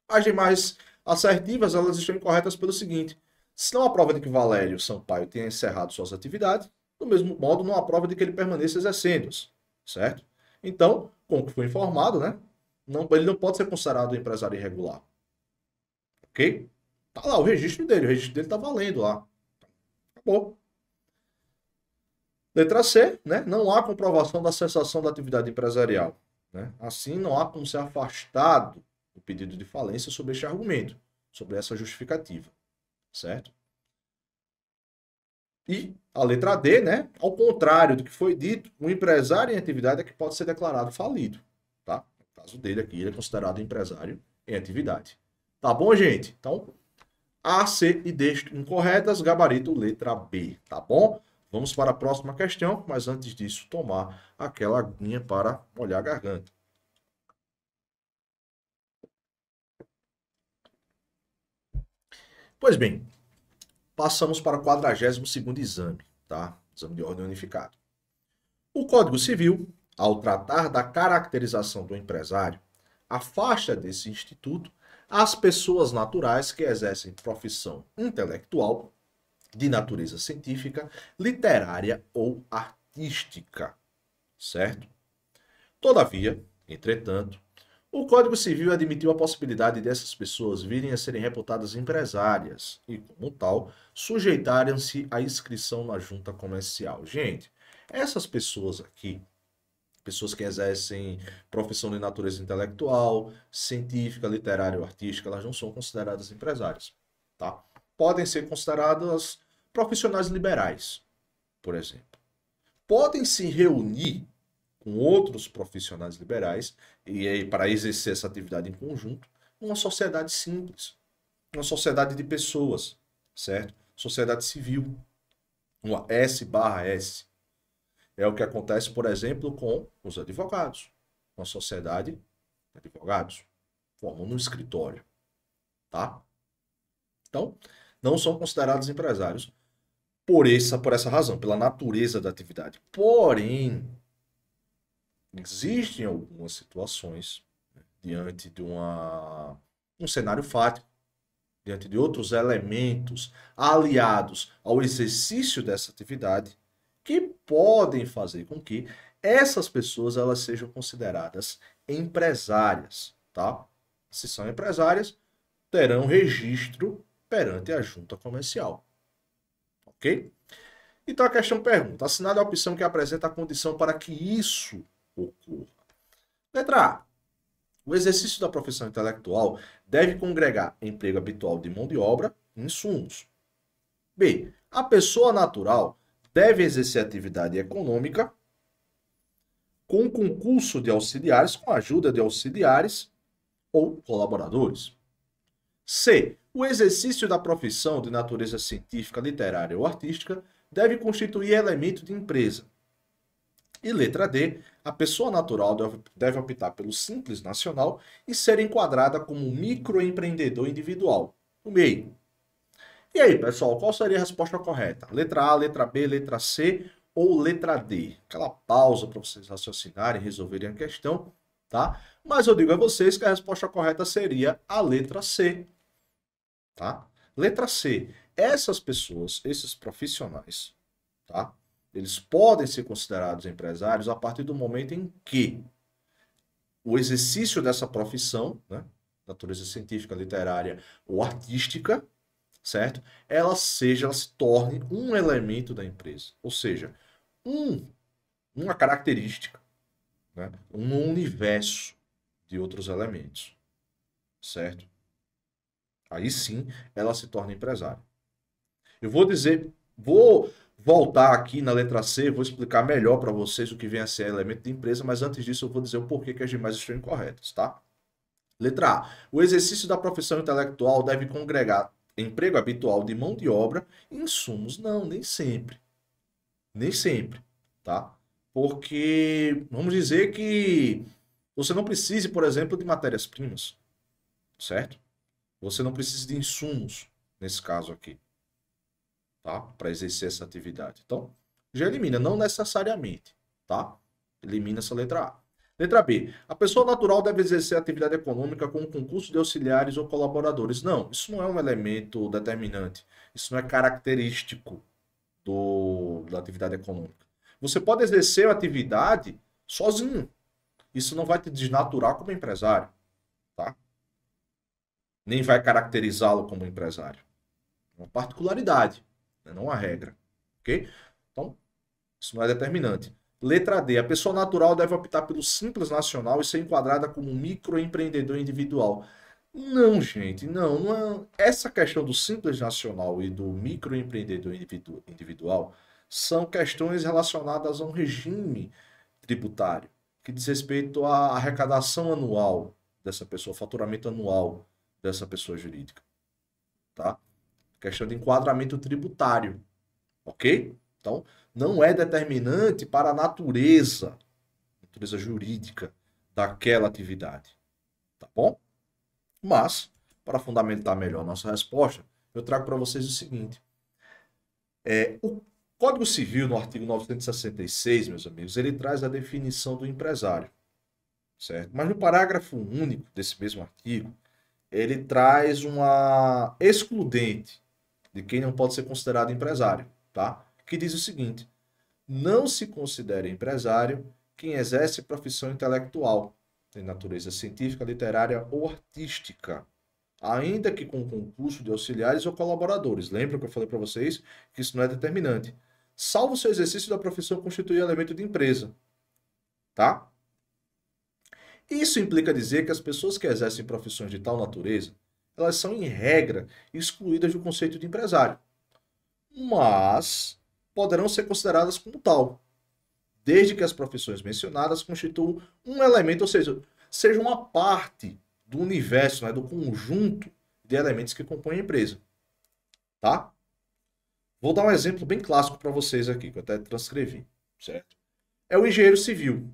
Speaker 1: As demais assertivas, elas estão incorretas pelo seguinte: se não há prova de que Valério Sampaio tenha encerrado suas atividades, do mesmo modo não há prova de que ele permaneça exercendo-as, certo? Então, como foi informado, né? Ele não pode ser considerado um empresário irregular. Ok? Tá lá o registro dele tá valendo lá. Acabou. Letra C, né? Não há comprovação da cessação da atividade empresarial. Né? Assim, não há como ser afastado do pedido de falência sobre este argumento, sobre essa justificativa. Certo? E a letra D, né? Ao contrário do que foi dito, o empresário em atividade é que pode ser declarado falido. Tá? No caso dele aqui, ele é considerado empresário em atividade. Tá bom, gente? Então, A, C e D incorretas, gabarito letra B. Tá bom? Vamos para a próxima questão, mas antes disso, tomar aquela aguinha para molhar a garganta. Pois bem, passamos para o 42º exame, tá? Exame de ordem unificado. O Código Civil, ao tratar da caracterização do empresário, afasta desse instituto as pessoas naturais que exercem profissão intelectual de natureza científica, literária ou artística, certo? Todavia, entretanto, o Código Civil admitiu a possibilidade dessas pessoas virem a serem reputadas empresárias e, como tal, sujeitarem-se à inscrição na junta comercial. Gente, essas pessoas aqui, pessoas que exercem profissão de natureza intelectual, científica, literária ou artística, elas não são consideradas empresárias, tá? Podem ser consideradas profissionais liberais, por exemplo. Podem se reunir com outros profissionais liberais e aí, para exercer essa atividade em conjunto, numa sociedade simples, uma sociedade de pessoas, certo? Sociedade civil, uma S/S. É o que acontece, por exemplo, com os advogados. Uma sociedade de advogados formando um escritório, tá? Então, não são considerados empresários por essa razão, pela natureza da atividade. Porém, existem algumas situações, né, diante de um cenário fático, diante de outros elementos aliados ao exercício dessa atividade, que podem fazer com que essas pessoas elas sejam consideradas empresárias, tá? Se são empresárias, terão registro perante a junta comercial. Ok? Então a questão pergunta: assinale a opção que apresenta a condição para que isso ocorra. Letra A. O exercício da profissão intelectual deve congregar emprego habitual de mão de obra e insumos. B. A pessoa natural deve exercer atividade econômica com concurso de auxiliares, com a ajuda de auxiliares ou colaboradores. C. O exercício da profissão de natureza científica, literária ou artística deve constituir elemento de empresa. E letra D. A pessoa natural deve optar pelo Simples Nacional e ser enquadrada como microempreendedor individual. O meio. E aí, pessoal, qual seria a resposta correta? Letra A, letra B, letra C ou letra D? Aquela pausa para vocês raciocinarem, resolverem a questão, tá? Mas eu digo a vocês que a resposta correta seria a letra C, tá? Letra C. Essas pessoas, esses profissionais, tá? Eles podem ser considerados empresários a partir do momento em que o exercício dessa profissão, né, natureza científica, literária ou artística, certo? Ela se torne um elemento da empresa, ou seja, um, uma característica, né, um universo de outros elementos, certo? Aí sim ela se torna empresária. Eu vou dizer, vou voltar aqui na letra C, vou explicar melhor para vocês o que vem a ser elemento de empresa, mas antes disso eu vou dizer o porquê que as demais estão incorretas, tá? Letra A. O exercício da profissão intelectual deve congregar emprego habitual de mão de obra e insumos. Não, nem sempre. Nem sempre, tá? Porque vamos dizer que você não precise, por exemplo, de matérias-primas, certo? Você não precisa de insumos, nesse caso aqui, tá? Para exercer essa atividade. Então, já elimina, não necessariamente, tá? Elimina essa letra A. Letra B. A pessoa natural deve exercer atividade econômica com concurso de auxiliares ou colaboradores. Não, isso não é um elemento determinante. Isso não é característico da atividade econômica. Você pode exercer a atividade sozinho. Isso não vai te desnaturar como empresário, tá? Nem vai caracterizá-lo como empresário. É uma particularidade, né? Não uma regra, ok? Então, isso não é determinante. Letra D. A pessoa natural deve optar pelo Simples Nacional e ser enquadrada como um microempreendedor individual. Não, gente, não é. Essa questão do Simples Nacional e do microempreendedor individual são questões relacionadas a um regime tributário que diz respeito à arrecadação anual dessa pessoa, faturamento anual dessa pessoa jurídica, tá? Questão de enquadramento tributário, ok? Então, não é determinante para a natureza jurídica daquela atividade, tá bom? Mas, para fundamentar melhor a nossa resposta, eu trago para vocês o seguinte. O Código Civil, no artigo 966, meus amigos, ele traz a definição do empresário, certo? Mas no parágrafo único desse mesmo artigo, ele traz uma excludente de quem não pode ser considerado empresário, tá? Que diz o seguinte: não se considera empresário quem exerce profissão intelectual, de natureza científica, literária ou artística, ainda que com concurso de auxiliares ou colaboradores. Lembra que eu falei para vocês que isso não é determinante. Salvo se o exercício da profissão constituir elemento de empresa, tá? Isso implica dizer que as pessoas que exercem profissões de tal natureza, elas são, em regra, excluídas do conceito de empresário, mas poderão ser consideradas como tal, desde que as profissões mencionadas constituam um elemento, ou seja, sejam uma parte do universo, né, do conjunto de elementos que compõem a empresa, tá? Vou dar um exemplo bem clássico para vocês aqui, que eu até transcrevi, certo? É o engenheiro civil.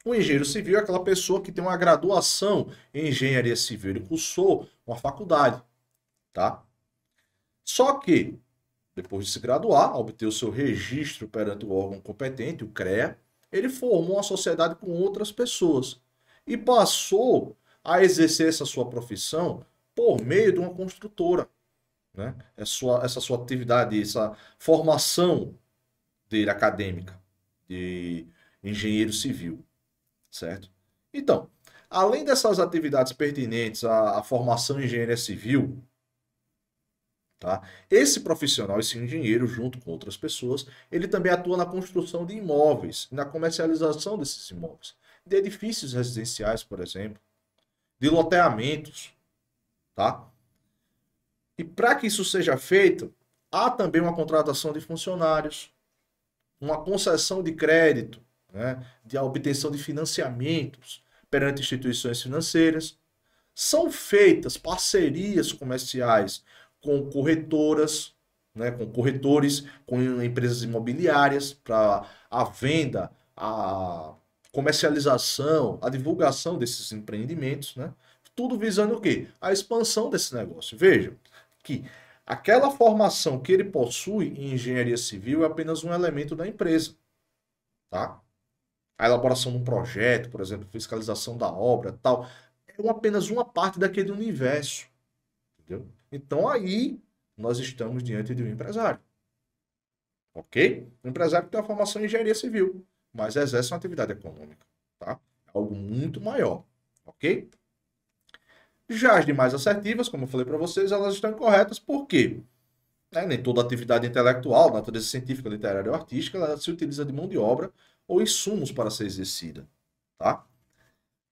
Speaker 1: O engenheiro civil é aquela pessoa que tem uma graduação em engenharia civil, ele cursou uma faculdade, tá? Só que, depois de se graduar, obter o seu registro perante o órgão competente, o CREA, ele formou uma sociedade com outras pessoas e passou a exercer essa sua profissão por meio de uma construtora, né? Essa sua atividade, essa formação dele acadêmica de engenheiro civil, certo? Então, além dessas atividades pertinentes à formação em engenharia civil, tá? Esse profissional, esse engenheiro, junto com outras pessoas, ele também atua na construção de imóveis, na comercialização desses imóveis, de edifícios residenciais, por exemplo, de loteamentos, tá? E para que isso seja feito, há também uma contratação de funcionários, uma concessão de crédito, né, de obtenção de financiamentos perante instituições financeiras. São feitas parcerias comerciais com corretoras, né, com corretores, com empresas imobiliárias para a venda, a comercialização, a divulgação desses empreendimentos, né? Tudo visando o quê? A expansão desse negócio. Veja que aquela formação que ele possui em engenharia civil é apenas um elemento da empresa, tá? A elaboração de um projeto, por exemplo, fiscalização da obra, tal, é apenas uma parte daquele universo, entendeu? Então aí nós estamos diante de um empresário, ok? O empresário tem uma formação em engenharia civil, mas exerce uma atividade econômica, tá? É algo muito maior, ok? Já as demais assertivas, como eu falei para vocês, elas estão incorretas, por quê? Nem toda atividade intelectual, natureza científica, literária ou artística, ela se utiliza de mão de obra ou insumos para ser exercida, tá?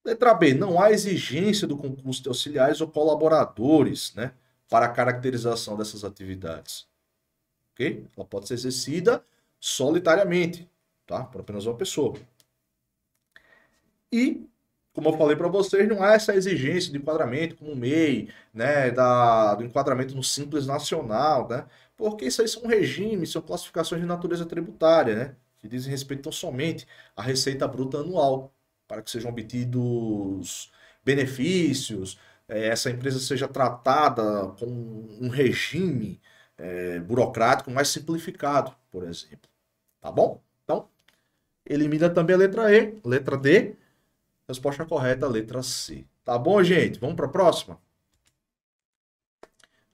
Speaker 1: Letra B, não há exigência do concurso de auxiliares ou colaboradores, né, para a caracterização dessas atividades, ok? Ela pode ser exercida solitariamente, tá? Por apenas uma pessoa. E, como eu falei para vocês, não há essa exigência de enquadramento como o MEI, né, do enquadramento no Simples Nacional, né? Porque isso aí são regimes, são classificações de natureza tributária, né? Que dizem respeito tão somente à receita bruta anual, para que sejam obtidos benefícios, essa empresa seja tratada com um regime burocrático mais simplificado, por exemplo. Tá bom? Então, elimina também a letra E, letra D. Resposta correta, letra C. Tá bom, gente? Vamos para a próxima?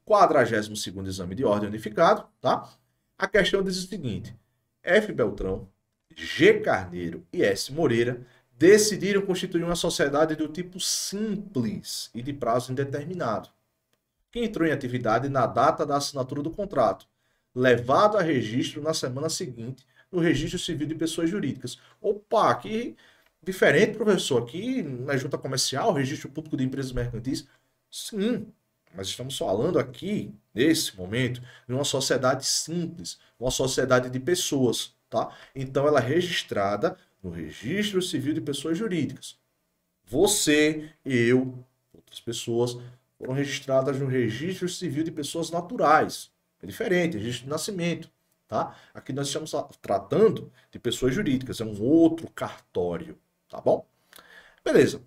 Speaker 1: 42º exame de ordem unificado, tá? A questão diz o seguinte: F. Beltrão, G. Carneiro e S. Moreira decidiram constituir uma sociedade do tipo simples e de prazo indeterminado, que entrou em atividade na data da assinatura do contrato, levado a registro na semana seguinte no Registro Civil de Pessoas Jurídicas. Opa, que diferente, professor. Aqui na Junta Comercial, Registro Público de Empresas Mercantis. Sim, mas estamos falando aqui, nesse momento, de uma sociedade simples, uma sociedade de pessoas, tá? Então ela é registrada no Registro Civil de Pessoas Jurídicas. Você, eu, outras pessoas foram registradas no Registro Civil de Pessoas Naturais. É diferente, registro de nascimento, tá? Aqui nós estamos tratando de pessoas jurídicas, é um outro cartório, tá bom? Beleza.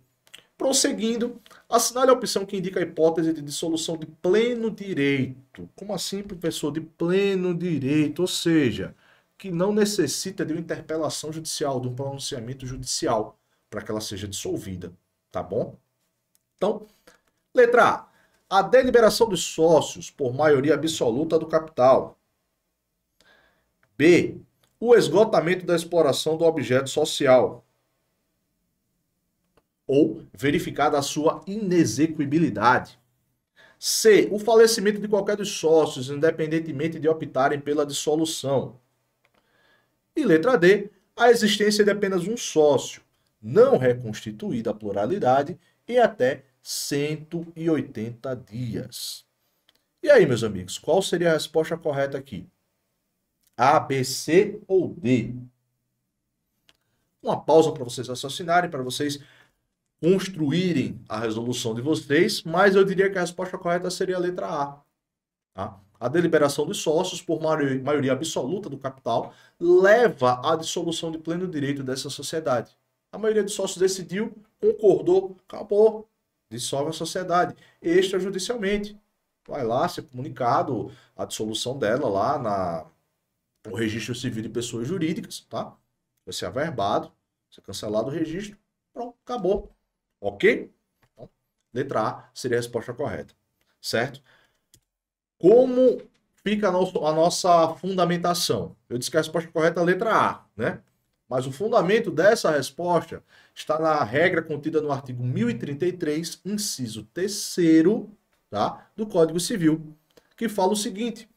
Speaker 1: Prosseguindo, assinale a opção que indica a hipótese de dissolução de pleno direito. Como assim, professor? De pleno direito, ou seja, que não necessita de uma interpelação judicial, de um pronunciamento judicial, para que ela seja dissolvida, tá bom? Então, letra A. A deliberação dos sócios por maioria absoluta do capital. B. O esgotamento da exploração do objeto social. Ou verificada a sua inexequibilidade. C. O falecimento de qualquer dos sócios, independentemente de optarem pela dissolução. E letra D. A existência de apenas um sócio, não reconstituída a pluralidade, em até 180 dias. E aí, meus amigos, qual seria a resposta correta aqui? A, B, C ou D? Uma pausa para vocês raciocinarem, para vocês construírem a resolução de vocês, mas eu diria que a resposta correta seria a letra A. Tá? A deliberação dos sócios, por maioria absoluta do capital, leva à dissolução de pleno direito dessa sociedade. A maioria dos sócios decidiu, concordou, acabou, dissolve a sociedade extrajudicialmente. Vai lá ser comunicado a dissolução dela lá no Registro Civil de Pessoas Jurídicas, tá? Vai ser averbado, vai ser cancelado o registro, pronto, acabou. Ok? Então, letra A seria a resposta correta, certo? Como fica a nossa fundamentação? Eu disse que a resposta correta é a letra A, né? Mas o fundamento dessa resposta está na regra contida no artigo 1033, inciso 3º, tá, do Código Civil, que fala o seguinte: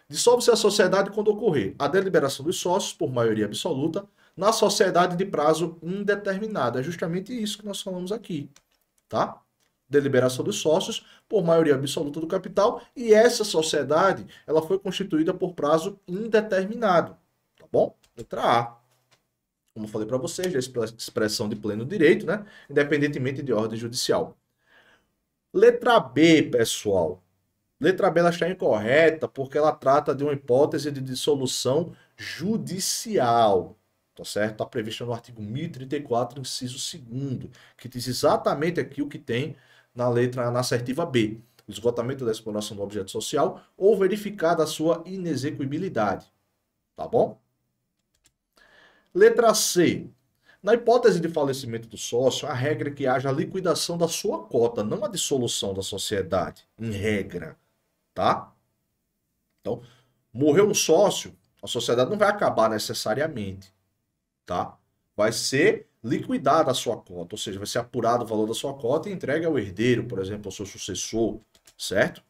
Speaker 1: dissolve-se a sociedade quando ocorrer a deliberação dos sócios por maioria absoluta na sociedade de prazo indeterminado. É justamente isso que nós falamos aqui, tá? Deliberação dos sócios por maioria absoluta do capital, e essa sociedade ela foi constituída por prazo indeterminado, tá bom? Letra A. Como eu falei para vocês, a expressão de pleno direito, né? Independentemente de ordem judicial. Letra B, pessoal. Letra B ela está incorreta porque ela trata de uma hipótese de dissolução judicial. Tá certo? Está prevista no artigo 1034, inciso 2º, que diz exatamente aqui o que tem na assertiva B. O esgotamento da exploração do objeto social ou verificada a sua inexequibilidade. Tá bom? Letra C. Na hipótese de falecimento do sócio, a regra é que haja a liquidação da sua cota, não a dissolução da sociedade, em regra, tá? Então, morreu um sócio, A sociedade não vai acabar necessariamente, tá? Vai ser liquidada a sua cota, ou seja, vai ser apurado o valor da sua cota e entregue ao herdeiro, por exemplo, ao seu sucessor, certo?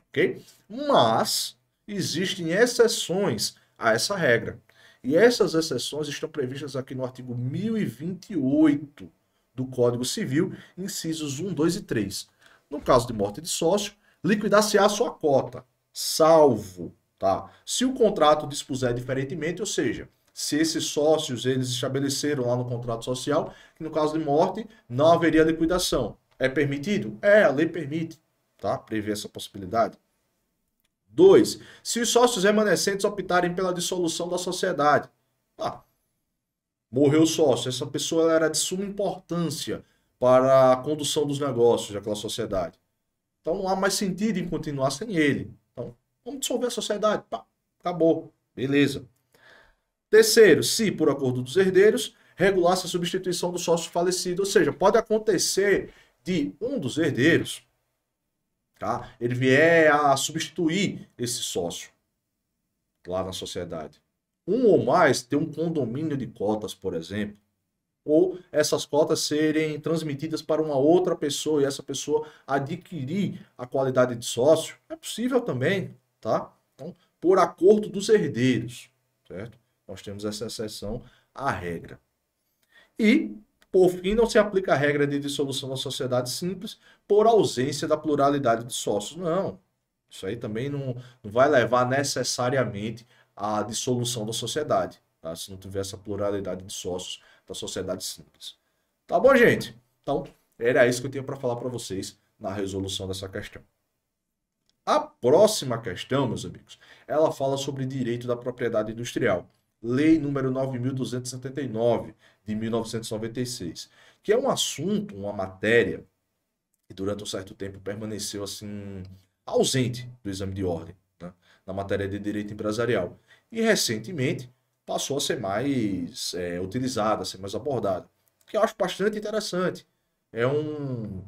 Speaker 1: Ok? Mas existem exceções a essa regra. E essas exceções estão previstas aqui no artigo 1028 do Código Civil, incisos 1, 2 e 3. No caso de morte de sócio, liquidar-se-á a sua cota, salvo, tá? Se o contrato dispuser diferentemente, ou seja, se esses sócios eles estabeleceram lá no contrato social que no caso de morte não haveria liquidação. É permitido? É, a lei permite, tá? Prevê essa possibilidade. 2. Se os sócios remanescentes optarem pela dissolução da sociedade. Ah, morreu o sócio, essa pessoa ela era de suma importância para a condução dos negócios daquela sociedade. Então não há mais sentido em continuar sem ele. Então, vamos dissolver a sociedade. Pá, acabou. Beleza. Terceiro, se, por acordo dos herdeiros, regulasse a substituição do sócio falecido. Ou seja, pode acontecer de um dos herdeiros, tá, ele vier a substituir esse sócio lá na sociedade. Um ou mais ter um condomínio de cotas, por exemplo, ou essas cotas serem transmitidas para uma outra pessoa e essa pessoa adquirir a qualidade de sócio, é possível também, tá? Então, por acordo dos herdeiros, certo? Nós temos essa exceção à regra. E, por fim, não se aplica a regra de dissolução da sociedade simples por ausência da pluralidade de sócios. Não, isso aí também não vai levar necessariamente à dissolução da sociedade, tá? Se não tiver essa pluralidade de sócios da sociedade simples. Tá bom, gente? Então, era isso que eu tinha para falar para vocês na resolução dessa questão. A próxima questão, meus amigos, ela fala sobre direito da propriedade industrial. Lei número 9.279, de 1996, que é um assunto, uma matéria, que durante um certo tempo permaneceu assim ausente do exame de ordem, né, na matéria de direito empresarial. E recentemente passou a ser mais utilizada, a ser mais abordada, que eu acho bastante interessante. É um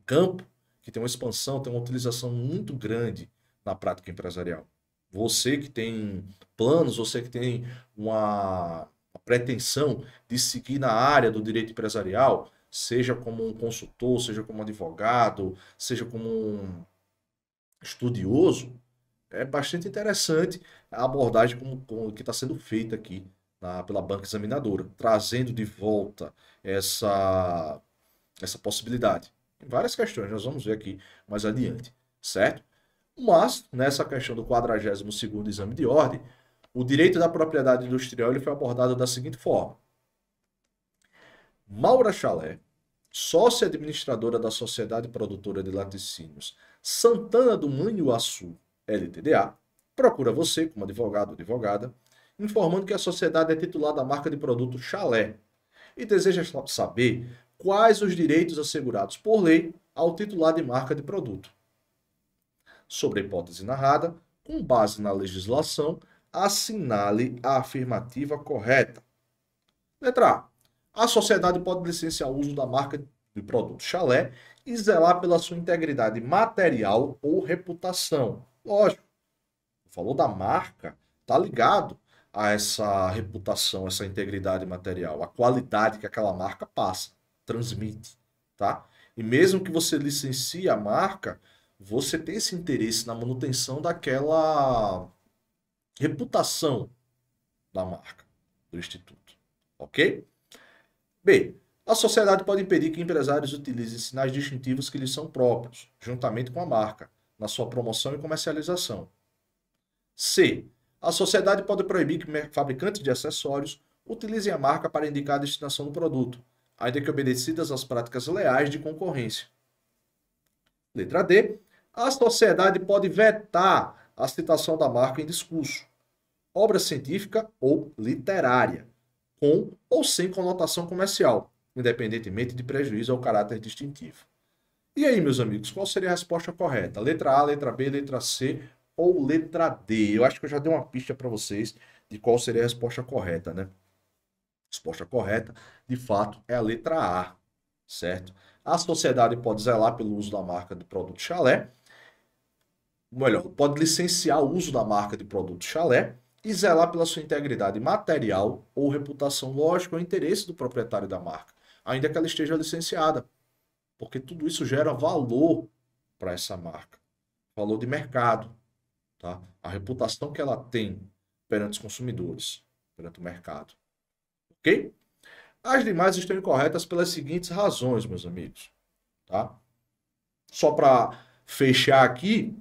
Speaker 1: campo que tem uma expansão, tem uma utilização muito grande na prática empresarial. Você que tem planos, você que tem uma pretensão de seguir na área do direito empresarial, seja como um consultor, seja como advogado, seja como um estudioso, é bastante interessante a abordagem que está sendo feita aqui pela banca examinadora, trazendo de volta essa possibilidade. Em várias questões, nós vamos ver aqui mais adiante, certo? Mas, nessa questão do 42º exame de ordem, o direito da propriedade industrial ele foi abordado da seguinte forma. Maura Chalé, sócia administradora da Sociedade Produtora de Laticínios Santana do Manhuaçu, LTDA, procura você, como advogado ou advogada, informando que a sociedade é titular da marca de produto Chalé e deseja saber quais os direitos assegurados por lei ao titular de marca de produto. Sobre a hipótese narrada, com base na legislação, assinale a afirmativa correta. Letra A. A sociedade pode licenciar o uso da marca de produto Chalé e zelar pela sua integridade material ou reputação. Lógico, o valor da marca está ligado a essa reputação, essa integridade material, a qualidade que aquela marca passa, transmite, tá? E mesmo que você licencie a marca, você tem esse interesse na manutenção daquela reputação da marca, do instituto, ok? B. A sociedade pode impedir que empresários utilizem sinais distintivos que lhes são próprios, juntamente com a marca, na sua promoção e comercialização. C. A sociedade pode proibir que fabricantes de acessórios utilizem a marca para indicar a destinação do produto, ainda que obedecidas às práticas leais de concorrência. Letra D. A sociedade pode vetar a citação da marca em discurso, obra científica ou literária, com ou sem conotação comercial, independentemente de prejuízo ao caráter distintivo. E aí, meus amigos, qual seria a resposta correta? Letra A, letra B, letra C ou letra D? Eu acho que eu já dei uma pista para vocês de qual seria a resposta correta, né? A resposta correta, de fato, é a letra A, certo? A sociedade pode zelar pelo uso da marca do produto Chalé melhor, pode licenciar o uso da marca de produto chalé e zelar pela sua integridade material ou reputação, lógico, é o interesse do proprietário da marca, ainda que ela esteja licenciada, porque tudo isso gera valor para essa marca, valor de mercado, tá? A reputação que ela tem perante os consumidores, perante o mercado, ok? As demais estão incorretas pelas seguintes razões, meus amigos, tá? Só para fechar aqui,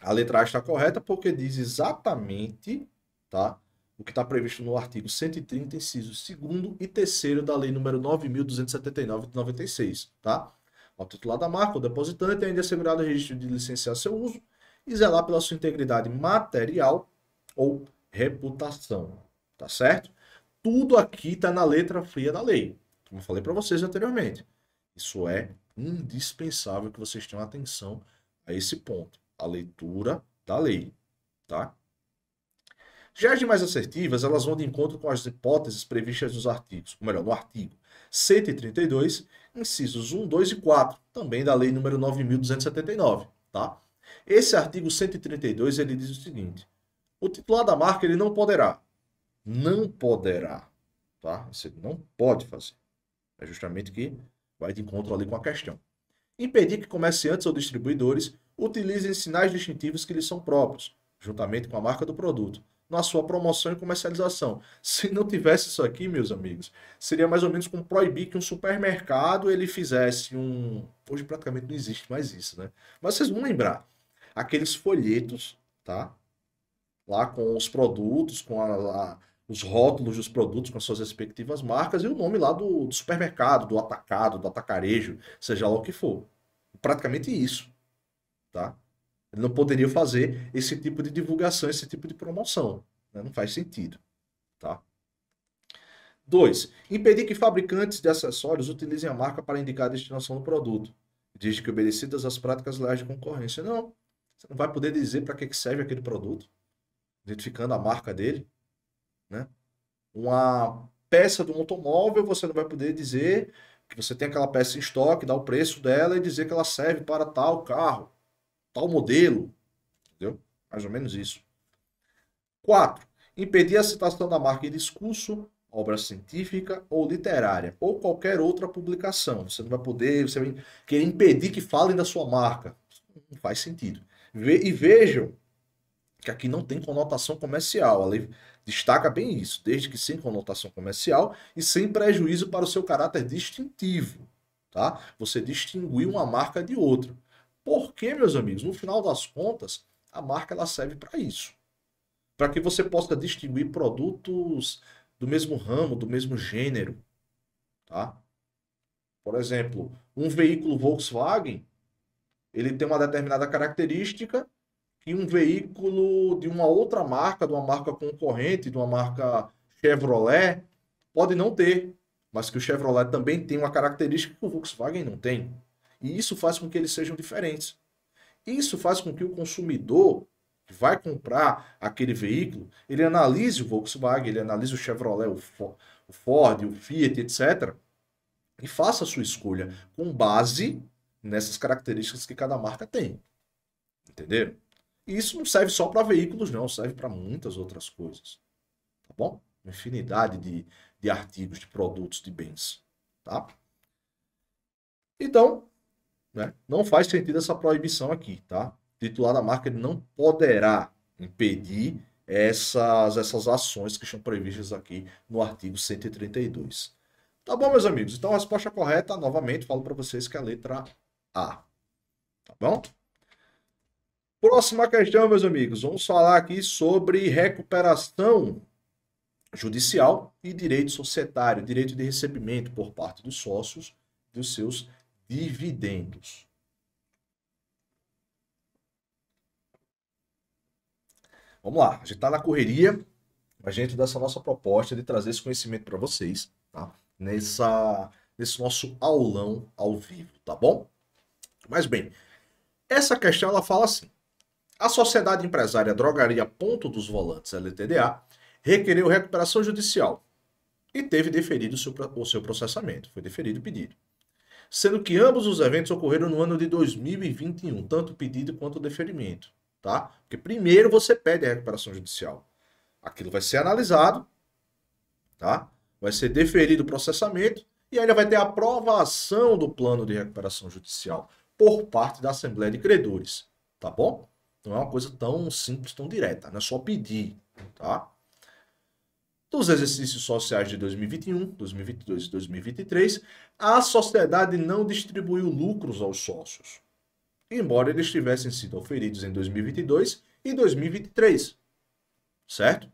Speaker 1: a letra A está correta porque diz exatamente, tá, o que está previsto no artigo 130, incisos 2º e 3º da Lei número 9.279 de 96, tá? Ao titular da marca, o depositante ainda é assegurado o registro de licenciar seu uso e zelar pela sua integridade material ou reputação, tá certo? Tudo aqui está na letra fria da lei, como eu falei para vocês anteriormente. Isso é indispensável que vocês tenham atenção a esse ponto, a leitura da lei, tá? Já as demais assertivas, elas vão de encontro com as hipóteses previstas nos artigos, ou melhor, no artigo 132, incisos 1, 2 e 4, também da lei número 9.279, tá? Esse artigo 132, ele diz o seguinte: o titular da marca, ele não poderá, tá? Você não pode fazer. É justamente que vai de encontro ali com a questão. Impedir que comerciantes ou distribuidores utilizem sinais distintivos que lhes são próprios, juntamente com a marca do produto, na sua promoção e comercialização. Se não tivesse isso aqui, meus amigos, seria mais ou menos como proibir que um supermercado ele fizesse um... Hoje praticamente não existe mais isso, né? Mas vocês vão lembrar, aqueles folhetos, tá? Lá com os produtos, com os rótulos dos produtos com as suas respectivas marcas e o nome lá do supermercado, do atacado, do atacarejo, seja lá o que for. Praticamente isso, tá? Ele não poderia fazer esse tipo de divulgação, esse tipo de promoção, né? Não faz sentido, tá? 2. Impedir que fabricantes de acessórios utilizem a marca para indicar a destinação do produto, desde que obedecidas as práticas leais de concorrência. Não, você não vai poder dizer para que serve aquele produto, identificando a marca dele, né? Uma peça de um automóvel, você não vai poder dizer que você tem aquela peça em estoque, dar o preço dela e dizer que ela serve para tal carro, tal modelo, entendeu? Mais ou menos isso. 4. Impedir a citação da marca em discurso, obra científica ou literária, ou qualquer outra publicação. Você não vai poder, você vai querer impedir que falem da sua marca. Não faz sentido. E vejam que aqui não tem conotação comercial. A lei destaca bem isso, desde que sem conotação comercial e sem prejuízo para o seu caráter distintivo, tá? Você distinguir uma marca de outra. Porque, meus amigos, no final das contas, a marca ela serve para isso. Para que você possa distinguir produtos do mesmo ramo, do mesmo gênero, tá? Por exemplo, um veículo Volkswagen, ele tem uma determinada característica que um veículo de uma outra marca, de uma marca concorrente, de uma marca Chevrolet, pode não ter, mas que o Chevrolet também tem uma característica que o Volkswagen não tem. E isso faz com que eles sejam diferentes. Isso faz com que o consumidor que vai comprar aquele veículo, ele analise o Volkswagen, ele analise o Chevrolet, o Ford, o Fiat, etc. E faça a sua escolha com base nessas características que cada marca tem. Entenderam? E isso não serve só para veículos, não, serve para muitas outras coisas. Tá bom? Uma infinidade de artigos, de produtos, de bens. Tá? Então, né, não faz sentido essa proibição aqui, tá? O titular da marca ele não poderá impedir essas ações que estão previstas aqui no artigo 132. Tá bom, meus amigos? Então a resposta correta, novamente, falo para vocês que é a letra A. Tá bom? Próxima questão, meus amigos. Vamos falar aqui sobre recuperação judicial e direito societário, direito de recebimento por parte dos sócios dos seus dividendos. Vamos lá, a gente está na correria, a gente dessa nossa proposta de trazer esse conhecimento para vocês, tá? Nesse nosso aulão ao vivo, tá bom? Mas bem, essa questão ela fala assim: a Sociedade Empresária Drogaria Ponto dos Volantes LTDA requereu recuperação judicial e teve deferido o seu processamento, foi deferido o pedido. sendo que ambos os eventos ocorreram no ano de 2021, tanto o pedido quanto o deferimento, tá? Porque primeiro você pede a recuperação judicial. Aquilo vai ser analisado, tá? Vai ser deferido o processamento e ainda vai ter a aprovação do plano de recuperação judicial por parte da Assembleia de Credores, tá bom? Não é uma coisa tão simples, tão direta, não é só pedir, tá? Dos exercícios sociais de 2021, 2022 e 2023, a sociedade não distribuiu lucros aos sócios, embora eles tivessem sido oferidos em 2022 e 2023, certo?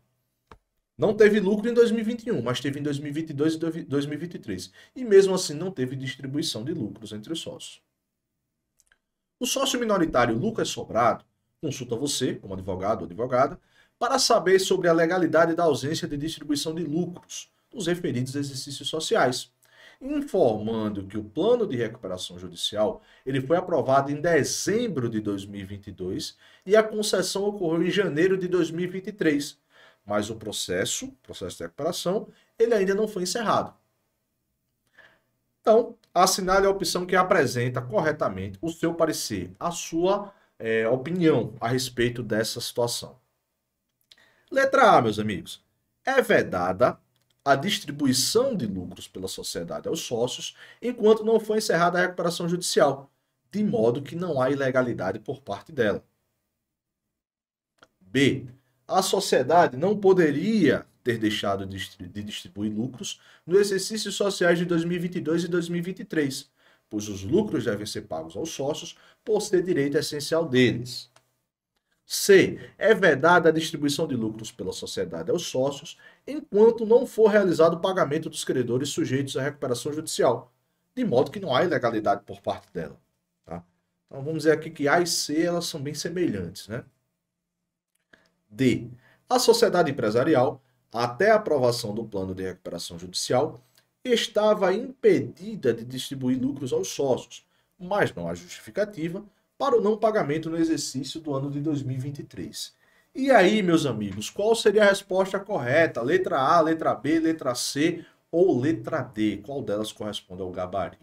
Speaker 1: Não teve lucro em 2021, mas teve em 2022 e 2023. E mesmo assim não teve distribuição de lucros entre os sócios. O sócio minoritário Lucas Sobrado consulta você, como advogado ou advogada, para saber sobre a legalidade da ausência de distribuição de lucros nos referidos exercícios sociais, informando que o plano de recuperação judicial ele foi aprovado em dezembro de 2022 e a concessão ocorreu em janeiro de 2023, mas o processo de recuperação, ele ainda não foi encerrado. Então, assinale a opção que apresenta corretamente o seu parecer, a sua opinião a respeito dessa situação. Letra A, meus amigos. É vedada a distribuição de lucros pela sociedade aos sócios enquanto não for encerrada a recuperação judicial, de modo que não há ilegalidade por parte dela. B. A sociedade não poderia ter deixado de distribuir lucros no exercícios sociais de 2022 e 2023, pois os lucros devem ser pagos aos sócios por ser direito essencial deles. C. É vedada a distribuição de lucros pela sociedade aos sócios enquanto não for realizado o pagamento dos credores sujeitos à recuperação judicial, de modo que não há ilegalidade por parte dela. Tá? Então vamos dizer aqui que A e C elas são bem semelhantes, né? D. A sociedade empresarial, até a aprovação do plano de recuperação judicial, estava impedida de distribuir lucros aos sócios, mas não há justificativa para o não pagamento no exercício do ano de 2023. E aí, meus amigos, qual seria a resposta correta? Letra A, letra B, letra C ou letra D? Qual delas corresponde ao gabarito?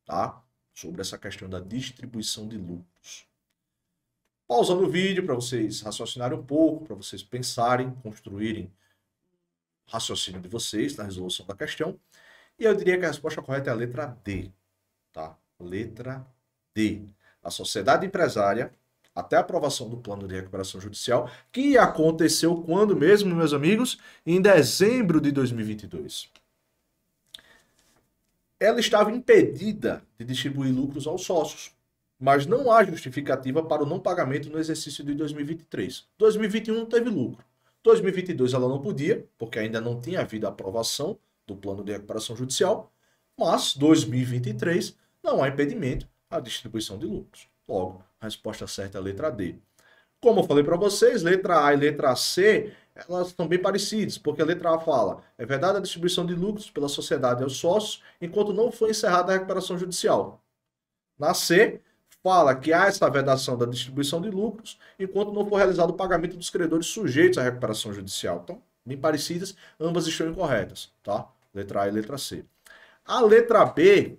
Speaker 1: Tá? Sobre essa questão da distribuição de lucros. Pausando o vídeo para vocês raciocinarem um pouco, para vocês pensarem, construírem o raciocínio de vocês na resolução da questão. E eu diria que a resposta correta é a letra D. Tá? Letra D. A sociedade empresária, até a aprovação do plano de recuperação judicial, que aconteceu quando mesmo, meus amigos? Em dezembro de 2022. Ela estava impedida de distribuir lucros aos sócios, mas não há justificativa para o não pagamento no exercício de 2023. 2021 não teve lucro. 2022 ela não podia, porque ainda não tinha havido a aprovação do plano de recuperação judicial, mas 2023 não há impedimento à distribuição de lucros. Logo, a resposta certa é a letra D. Como eu falei para vocês, letra A e letra C, elas são bem parecidas, porque a letra A fala, é verdade a distribuição de lucros pela sociedade aos sócios, enquanto não foi encerrada a recuperação judicial. Na C, fala que há essa vedação da distribuição de lucros, enquanto não for realizado o pagamento dos credores sujeitos à recuperação judicial. Então, bem parecidas, ambas estão incorretas, tá? Letra A e letra C. A letra B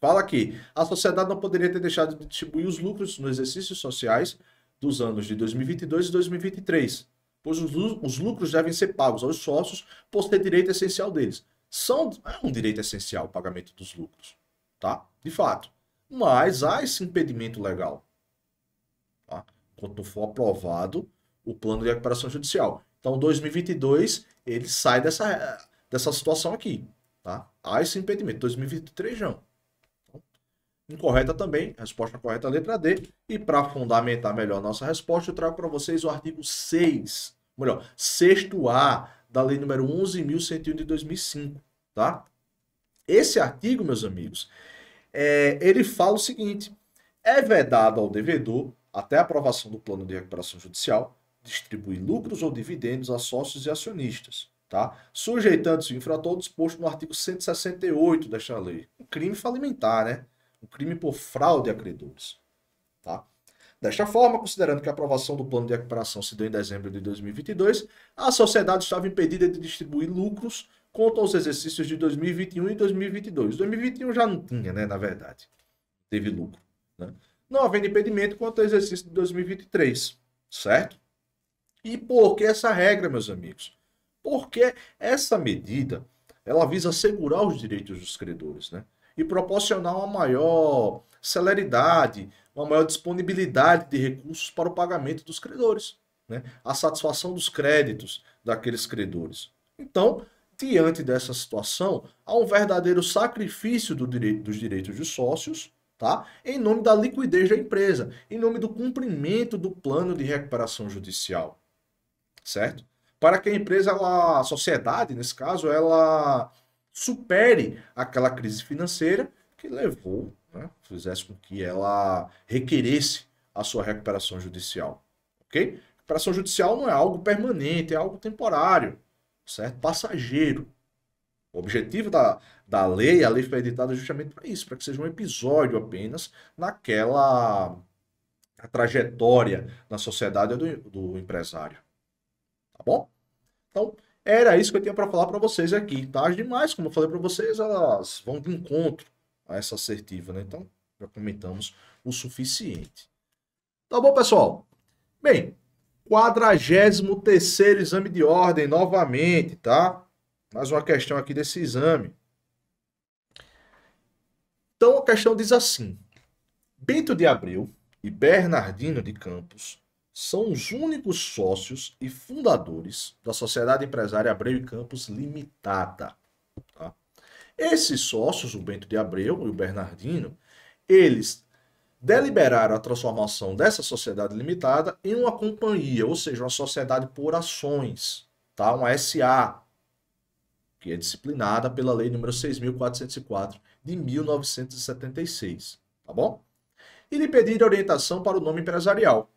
Speaker 1: fala que a sociedade não poderia ter deixado de distribuir os lucros nos exercícios sociais dos anos de 2022 e 2023, pois os lucros devem ser pagos aos sócios por ser direito essencial deles. É um direito essencial o pagamento dos lucros, tá? De fato. Mas há esse impedimento legal, tá? Quando for aprovado o plano de recuperação judicial. Então, 2022, ele sai dessa situação aqui, tá? Há esse impedimento. 2023, não. Então, incorreta também, resposta correta, letra D. E para fundamentar melhor a nossa resposta, eu trago para vocês o artigo 6, melhor, 6º da Lei número 11.101 de 2005, tá? Esse artigo, meus amigos, ele fala o seguinte: é vedado ao devedor, até a aprovação do plano de recuperação judicial, distribuir lucros ou dividendos a sócios e acionistas, tá? Sujeitando-se o infrator disposto no artigo 168 desta lei. Um crime falimentar, né? Um crime por fraude a credores, tá? Desta forma, considerando que a aprovação do plano de recuperação se deu em dezembro de 2022, a sociedade estava impedida de distribuir lucros quanto aos exercícios de 2021 e 2022. 2021 já não tinha, né, na verdade. Teve lucro, né? Não havendo impedimento quanto ao exercício de 2023, certo? E por que essa regra, meus amigos? Porque essa medida, ela visa assegurar os direitos dos credores, né? E proporcionar uma maior celeridade, uma maior disponibilidade de recursos para o pagamento dos credores, né? A satisfação dos créditos daqueles credores. Então, diante dessa situação, há um verdadeiro sacrifício dos direitos dos sócios, tá? Em nome da liquidez da empresa, em nome do cumprimento do plano de recuperação judicial, certo? Para que a empresa, a sociedade, nesse caso, ela supere aquela crise financeira que levou, né, fizesse com que ela requeresse a sua recuperação judicial, ok? Recuperação judicial não é algo permanente, é algo temporário, certo? Passageiro. O objetivo da lei, a lei foi editada justamente para isso, para que seja um episódio apenas naquela trajetória na sociedade do empresário. Tá bom? Então, era isso que eu tinha para falar para vocês aqui. Tá? As demais, como eu falei para vocês, elas vão de encontro a essa assertiva, né? Então, já comentamos o suficiente. Tá bom, pessoal? Bem, 43º exame de ordem, novamente, tá? Mais uma questão aqui desse exame. Então, a questão diz assim: Bento de Abreu e Bernardino de Campos são os únicos sócios e fundadores da Sociedade Empresária Abreu e Campos Limitada. Tá? Esses sócios, o Bento de Abreu e o Bernardino, eles deliberaram a transformação dessa sociedade limitada em uma companhia, ou seja, uma sociedade por ações, tá? Uma SA, que é disciplinada pela Lei nº 6.404 de 1976, tá bom? E lhe pedir orientação para o nome empresarial.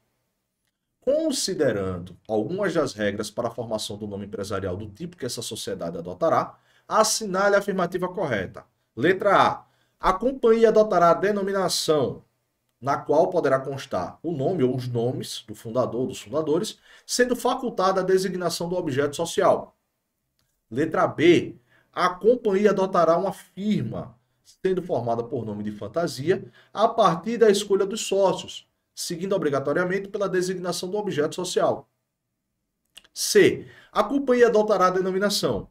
Speaker 1: Considerando algumas das regras para a formação do nome empresarial do tipo que essa sociedade adotará, assinale a afirmativa correta. Letra A. A companhia adotará a denominação na qual poderá constar o nome ou os nomes do fundador ou dos fundadores, sendo facultada a designação do objeto social. Letra B. A companhia adotará uma firma, sendo formada por nome de fantasia, a partir da escolha dos sócios, seguindo obrigatoriamente pela designação do objeto social. C. A companhia adotará a denominação,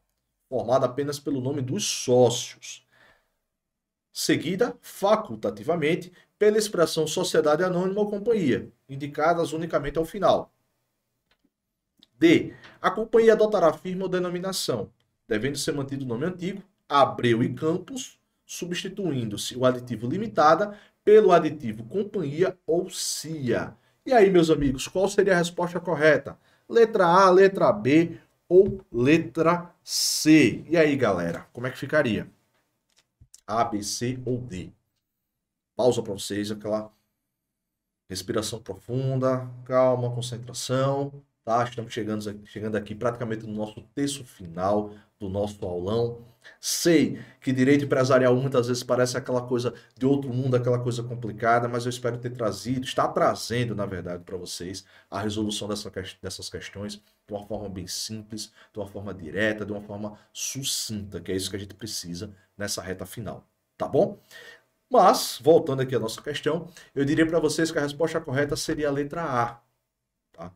Speaker 1: formada apenas pelo nome dos sócios, seguida, facultativamente, pela expressão sociedade anônima ou companhia, indicadas unicamente ao final. D. A companhia adotará firma ou denominação, devendo ser mantido o nome antigo, Abreu e Campos, substituindo-se o aditivo limitada pelo aditivo companhia ou CIA. E aí, meus amigos, qual seria a resposta correta? Letra A, letra B ou letra C? E aí, galera, como é que ficaria? A, B, C ou D? Pausa para vocês, aquela respiração profunda, calma, concentração, tá? Estamos chegando aqui praticamente no nosso terço final do nosso aulão. Sei que direito empresarial muitas vezes parece aquela coisa de outro mundo, aquela coisa complicada, mas eu espero ter trazido, está trazendo, na verdade, para vocês a resolução dessas questões de uma forma bem simples, de uma forma direta, de uma forma sucinta, que é isso que a gente precisa nessa reta final, tá bom? Mas, voltando aqui à nossa questão, eu diria para vocês que a resposta correta seria a letra A. Tá?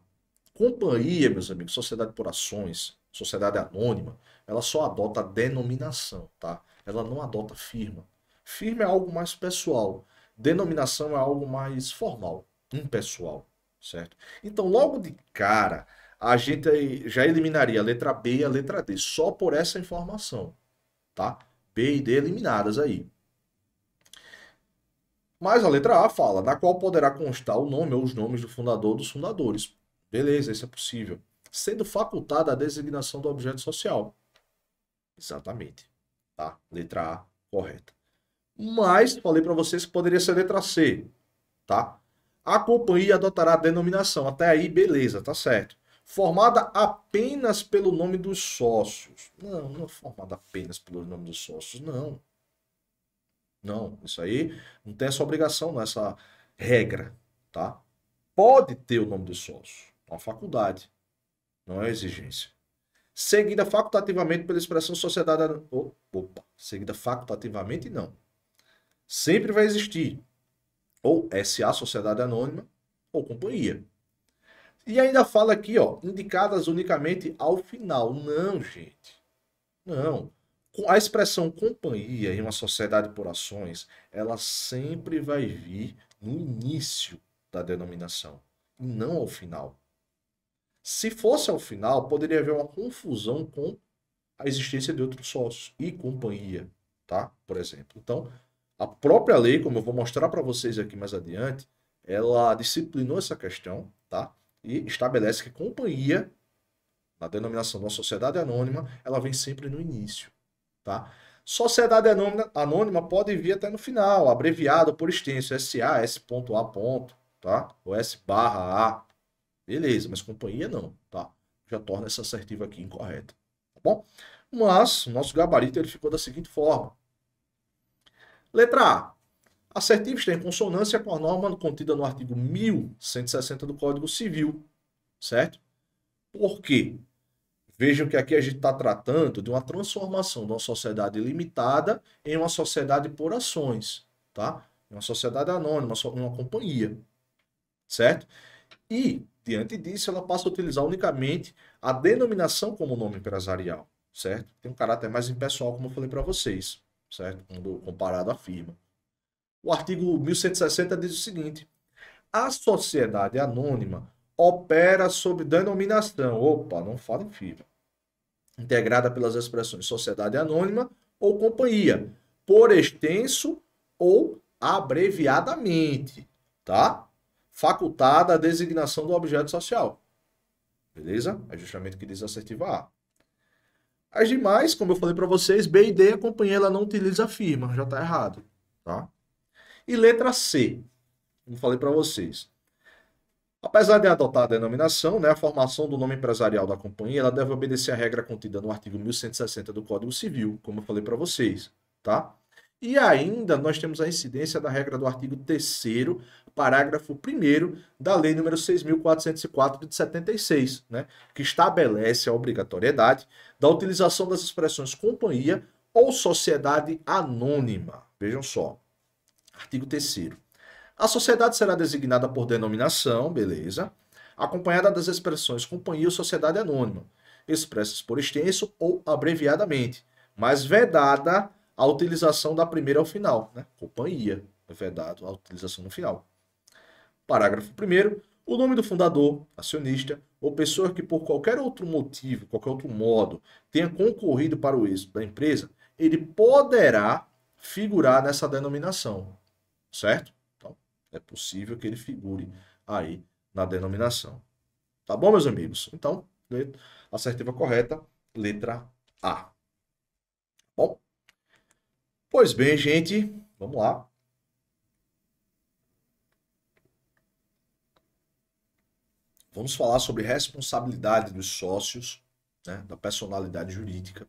Speaker 1: Companhia, meus amigos, sociedade por ações, sociedade anônima, ela só adota a denominação, tá? Ela não adota firma. Firma é algo mais pessoal. Denominação é algo mais formal, impessoal, certo? Então, logo de cara, a gente já eliminaria a letra B e a letra D, só por essa informação, tá? B e D eliminadas aí. Mas a letra A fala, na qual poderá constar o nome ou os nomes do fundador ou dos fundadores. Beleza, isso é possível. Sendo facultada a designação do objeto social. Exatamente. Tá? Letra A, correta. Mas, falei para vocês que poderia ser letra C. Tá? A companhia adotará a denominação. Até aí, beleza, tá certo. Formada apenas pelo nome dos sócios. Não, não é formada apenas pelo nome dos sócios, não. Não, isso aí não tem essa obrigação, não, essa regra, tá? Pode ter o nome do sócio, é uma faculdade, não é exigência. seguida facultativamente pela expressão sociedade anônima. Opa, seguida facultativamente não. Sempre vai existir ou SA, sociedade anônima, ou companhia. E ainda fala aqui, ó, indicadas unicamente ao final. Não, gente. Não. A expressão companhia em uma sociedade por ações, ela sempre vai vir no início da denominação, e não ao final. Se fosse ao final, poderia haver uma confusão com a existência de outros sócios e companhia, tá? Por exemplo. Então, a própria lei, como eu vou mostrar para vocês aqui mais adiante, ela disciplinou essa questão, tá? E estabelece que companhia, na denominação de uma sociedade anônima, ela vem sempre no início, tá? Sociedade anônima pode vir até no final, abreviado por extenso, SA, S.A. Tá? Ou S/A. Beleza, mas companhia não, tá? Já torna essa assertiva aqui incorreta, tá bom? Mas o nosso gabarito ele ficou da seguinte forma. Letra A. Assertivo está em consonância com a norma contida no artigo 1160 do Código Civil, certo? Por quê? Vejam que aqui a gente está tratando de uma transformação de uma sociedade limitada em uma sociedade por ações, tá? Uma sociedade anônima, uma companhia, certo? E, diante disso, ela passa a utilizar unicamente a denominação como nome empresarial, certo? Tem um caráter mais impessoal, como eu falei para vocês, certo? Quando comparado à firma. O artigo 1160 diz o seguinte: a sociedade anônima opera sob denominação, opa, não fala em firma, integrada pelas expressões sociedade anônima ou companhia, por extenso ou abreviadamente, tá? Facultada a designação do objeto social. Beleza? É justamente o que diz a assertiva A. As demais, como eu falei para vocês, B e D, a companhia ela não utiliza a firma, já está errado, tá? E letra C, como falei para vocês. Apesar de adotar a denominação, né, a formação do nome empresarial da companhia ela deve obedecer à regra contida no artigo 1160 do Código Civil, como eu falei para vocês, tá? E ainda nós temos a incidência da regra do artigo 3º, parágrafo 1º da Lei nº 6.404 de 76, né, que estabelece a obrigatoriedade da utilização das expressões companhia ou sociedade anônima. Vejam só, artigo 3º. A sociedade será designada por denominação, beleza, acompanhada das expressões companhia ou sociedade anônima, expressas por extenso ou abreviadamente, mas vedada a utilização da primeira ao final, né? Companhia, é vedado a utilização no final. Parágrafo 1º. O nome do fundador, acionista ou pessoa que por qualquer outro motivo, qualquer outro modo, tenha concorrido para o êxito da empresa, ele poderá figurar nessa denominação, certo? É possível que ele figure aí na denominação. Tá bom, meus amigos? Então, assertiva correta, letra A. Bom? Pois bem, gente, vamos lá. Vamos falar sobre responsabilidade dos sócios, né, da personalidade jurídica,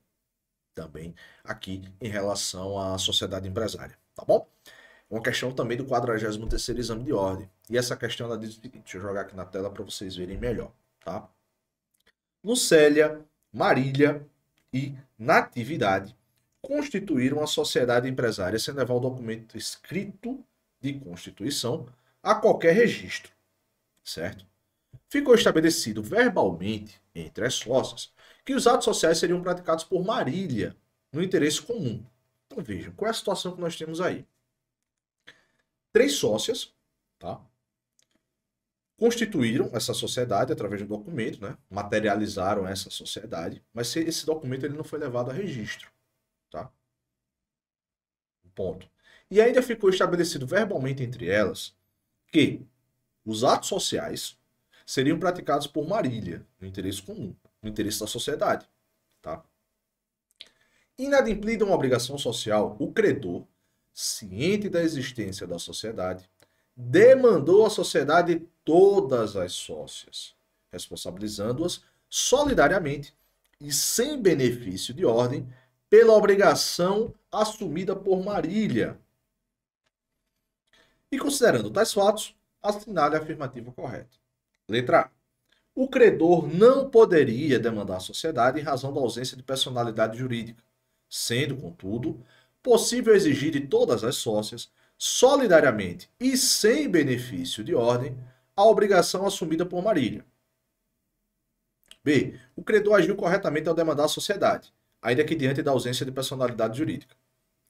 Speaker 1: também aqui em relação à sociedade empresária. Tá bom? Uma questão também do 43º exame de ordem. E essa questão ela diz o seguinte, deixa eu jogar aqui na tela para vocês verem melhor, tá? Lucélia, Marília e Natividade constituíram uma sociedade empresária sem levar o documento escrito de constituição a qualquer registro, certo? Ficou estabelecido verbalmente entre as sócias que os atos sociais seriam praticados por Marília no interesse comum. Então vejam, qual é a situação que nós temos aí? 3 sócias, tá? Constituíram essa sociedade através de um documento, né? Materializaram essa sociedade, mas esse documento ele não foi levado a registro, tá? Ponto. E ainda ficou estabelecido verbalmente entre elas que os atos sociais seriam praticados por Marília, no interesse comum, no interesse da sociedade, tá? Inadimplida uma obrigação social, o credor, ciente da existência da sociedade, demandou à sociedade todas as sócias, responsabilizando-as solidariamente e sem benefício de ordem pela obrigação assumida por Marília. E considerando tais fatos, assinale a afirmativa correta. Letra A. O credor não poderia demandar a sociedade em razão da ausência de personalidade jurídica, sendo, contudo, possível exigir de todas as sócias, solidariamente e sem benefício de ordem, a obrigação assumida por Marília. B. O credor agiu corretamente ao demandar a sociedade, ainda que diante da ausência de personalidade jurídica.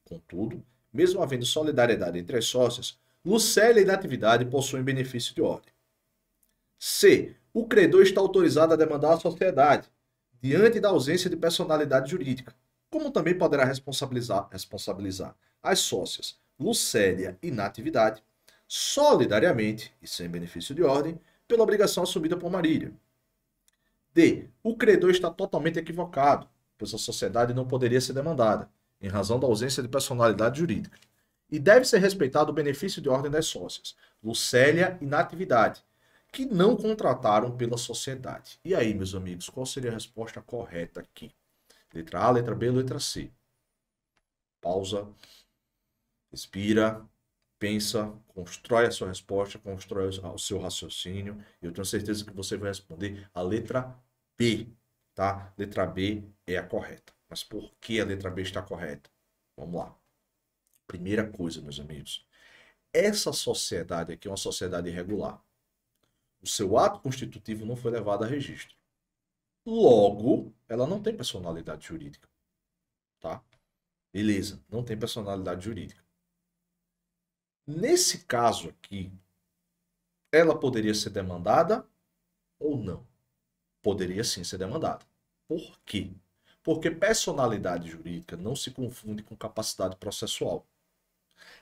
Speaker 1: Contudo, mesmo havendo solidariedade entre as sócias, Lucélia e Natividade possuem benefício de ordem. C. O credor está autorizado a demandar a sociedade, diante da ausência de personalidade jurídica, como também poderá responsabilizar as sócias Lucélia e Natividade, solidariamente e sem benefício de ordem, pela obrigação assumida por Marília. D. O credor está totalmente equivocado, pois a sociedade não poderia ser demandada, em razão da ausência de personalidade jurídica. E deve ser respeitado o benefício de ordem das sócias, Lucélia e Natividade, que não contrataram pela sociedade. E aí, meus amigos, qual seria a resposta correta aqui? Letra A, letra B, letra C? Pausa, respira, pensa, constrói a sua resposta, constrói o seu raciocínio. Eu tenho certeza que você vai responder a letra B, tá? Letra B é a correta. Mas por que a letra B está correta? Vamos lá. Primeira coisa, meus amigos. Essa sociedade aqui é uma sociedade irregular. O seu ato constitutivo não foi levado a registro. Logo, ela não tem personalidade jurídica. Tá? Beleza, não tem personalidade jurídica. Nesse caso aqui, ela poderia ser demandada ou não? Poderia sim ser demandada. Por quê? Porque personalidade jurídica não se confunde com capacidade processual.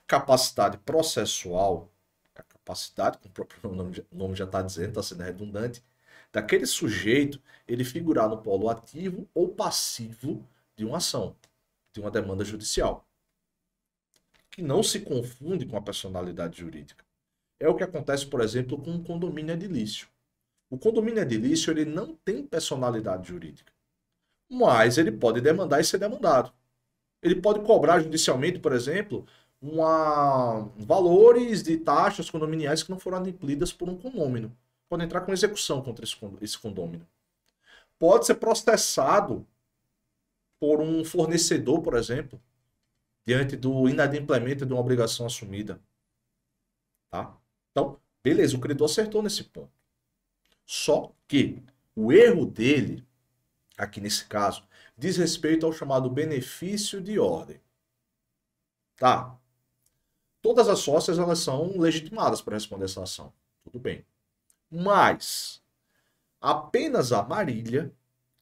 Speaker 1: Capacidade processual, a capacidade, como o próprio nome já está dizendo, está sendo redundante, daquele sujeito ele figurar no polo ativo ou passivo de uma ação, de uma demanda judicial, que não se confunde com a personalidade jurídica. É o que acontece, por exemplo, com um condomínio edilício. O condomínio edilício ele não tem personalidade jurídica, mas ele pode demandar e ser demandado. Ele pode cobrar judicialmente, por exemplo, valores de taxas condominiais que não foram adimplidas por um condômino. Pode entrar com execução contra esse condômino. Pode ser processado por um fornecedor, por exemplo, diante do inadimplemento de uma obrigação assumida. Tá? Então, beleza, o credor acertou nesse ponto. Só que o erro dele, aqui nesse caso, diz respeito ao chamado benefício de ordem. Tá? Todas as sócias elas são legitimadas para responder essa ação. Tudo bem. Mas apenas a Marília,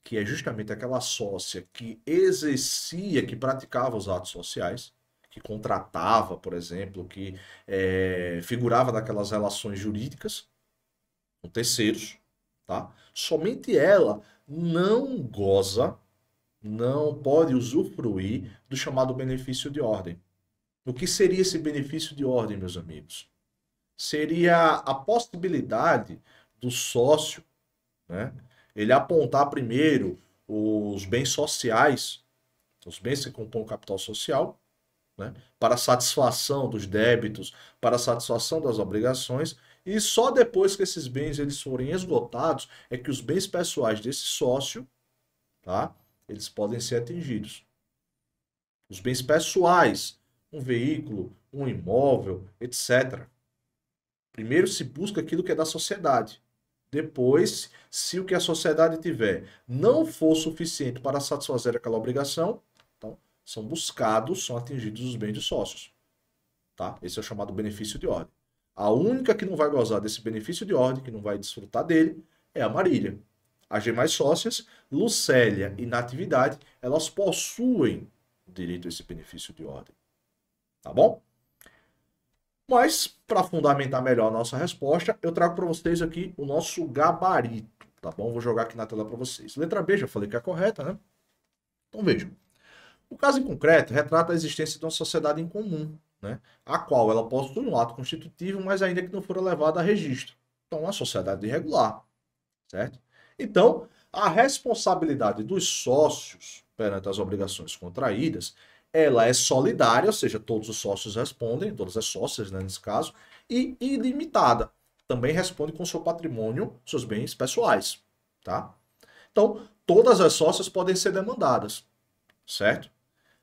Speaker 1: que é justamente aquela sócia que exercia, que praticava os atos sociais, que contratava, por exemplo, que figurava naquelas relações jurídicas com terceiros, tá? Somente ela não goza, não pode usufruir do chamado benefício de ordem. O que seria esse benefício de ordem, meus amigos? Seria a possibilidade do sócio, né, ele apontar primeiro os bens sociais, os bens que compõem o capital social, né, para satisfação dos débitos, para satisfação das obrigações, e só depois que esses bens eles forem esgotados é que os bens pessoais desse sócio, tá, eles podem ser atingidos. Os bens pessoais, um veículo, um imóvel, etc. Primeiro se busca aquilo que é da sociedade. Depois, se o que a sociedade tiver não for suficiente para satisfazer aquela obrigação, então são buscados, são atingidos os bens de sócios. Tá? Esse é o chamado benefício de ordem. A única que não vai gozar desse benefício de ordem, que não vai desfrutar dele, é a Marília. As demais sócias, Lucélia e Natividade, elas possuem direito a esse benefício de ordem. Tá bom? Mas, para fundamentar melhor a nossa resposta, eu trago para vocês aqui o nosso gabarito, tá bom? Vou jogar aqui na tela para vocês. Letra B, já falei que é a correta, né? Então vejam. O caso em concreto retrata a existência de uma sociedade em comum, né? A qual ela possui um ato constitutivo, mas ainda que não fora levado a registro. Então, uma sociedade irregular, certo? Então, a responsabilidade dos sócios perante as obrigações contraídas ela é solidária, ou seja, todos os sócios respondem, todas as sócias, né, nesse caso, e ilimitada. também responde com seu patrimônio, seus bens pessoais, tá? Então, todas as sócias podem ser demandadas, certo?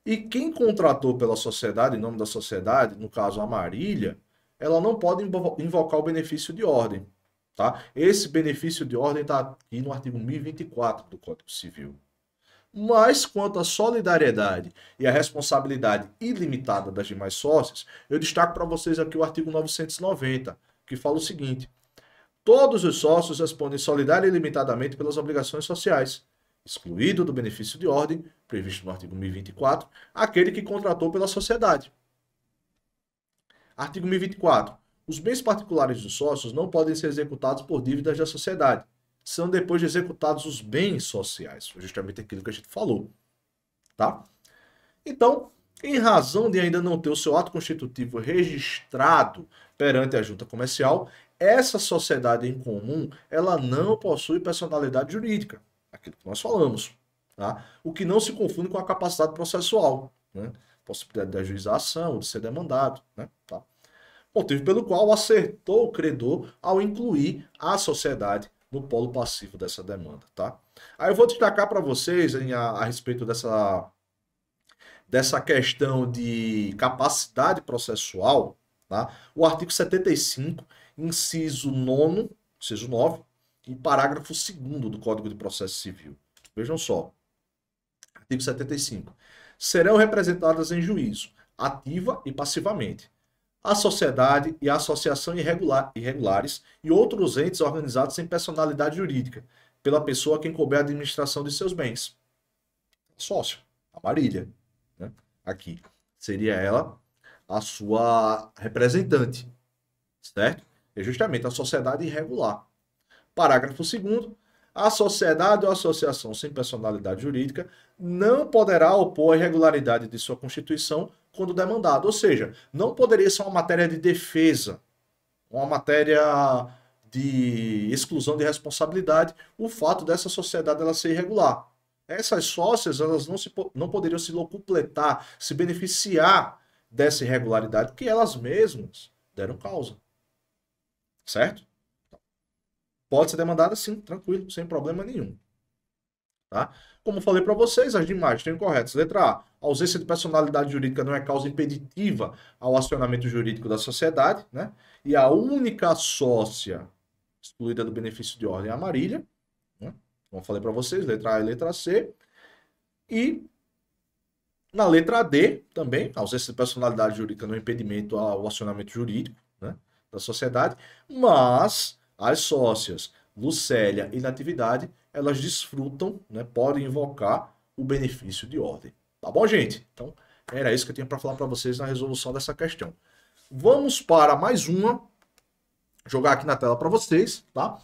Speaker 1: E quem contratou pela sociedade, em nome da sociedade, no caso a Marília, ela não pode invocar o benefício de ordem, tá? Esse benefício de ordem está aqui no artigo 1024 do Código Civil. Mas quanto à solidariedade e à responsabilidade ilimitada das demais sócias, eu destaco para vocês aqui o artigo 990, que fala o seguinte: todos os sócios respondem solidária e ilimitadamente pelas obrigações sociais, excluído do benefício de ordem, previsto no artigo 1024, aquele que contratou pela sociedade. Artigo 1024. Os bens particulares dos sócios não podem ser executados por dívidas da sociedade. São depois de executados os bens sociais, justamente aquilo que a gente falou, tá? Então, em razão de ainda não ter o seu ato constitutivo registrado perante a junta comercial, essa sociedade em comum, ela não possui personalidade jurídica, aquilo que nós falamos, tá? O que não se confunde com a capacidade processual, né? Possibilidade de ajuizar a ação, de ser demandado, né? Tá? Motivo pelo qual acertou o credor ao incluir a sociedade no polo passivo dessa demanda, tá? Aí eu vou destacar para vocês a respeito dessa questão de capacidade processual, tá? O artigo 75, inciso 9, inciso 9, e parágrafo 2º do Código de Processo Civil. Vejam só. Artigo 75. Serão representadas em juízo, ativa e passivamente, a sociedade e a associação irregulares e outros entes organizados sem personalidade jurídica, pela pessoa a quem couber a administração de seus bens. Sócio, a Marília, né? Aqui seria ela a sua representante, certo? É justamente a sociedade irregular. Parágrafo 2º. A sociedade ou associação sem personalidade jurídica não poderá opor a irregularidade de sua constituição quando demandado. Ou seja, não poderia ser uma matéria de defesa, uma matéria de exclusão de responsabilidade, o fato dessa sociedade ela ser irregular. Essas sócias elas não poderiam se locupletar, se beneficiar dessa irregularidade, porque elas mesmas deram causa. Certo? Pode ser demandada sim, tranquilo, sem problema nenhum. Tá? Como falei para vocês, as demais estão incorretas. Letra A. Ausência de personalidade jurídica não é causa impeditiva ao acionamento jurídico da sociedade, né? E a única sócia excluída do benefício de ordem é a Marília, né? Como falei para vocês, letra A e letra C. E na letra D também, ausência de personalidade jurídica não é impedimento ao acionamento jurídico, né, da sociedade, mas as sócias Lucélia e Natividade, elas desfrutam, né, podem invocar o benefício de ordem. Tá bom, gente? Então, era isso que eu tinha para falar para vocês na resolução dessa questão. Vamos para mais uma. Jogar aqui na tela para vocês, tá?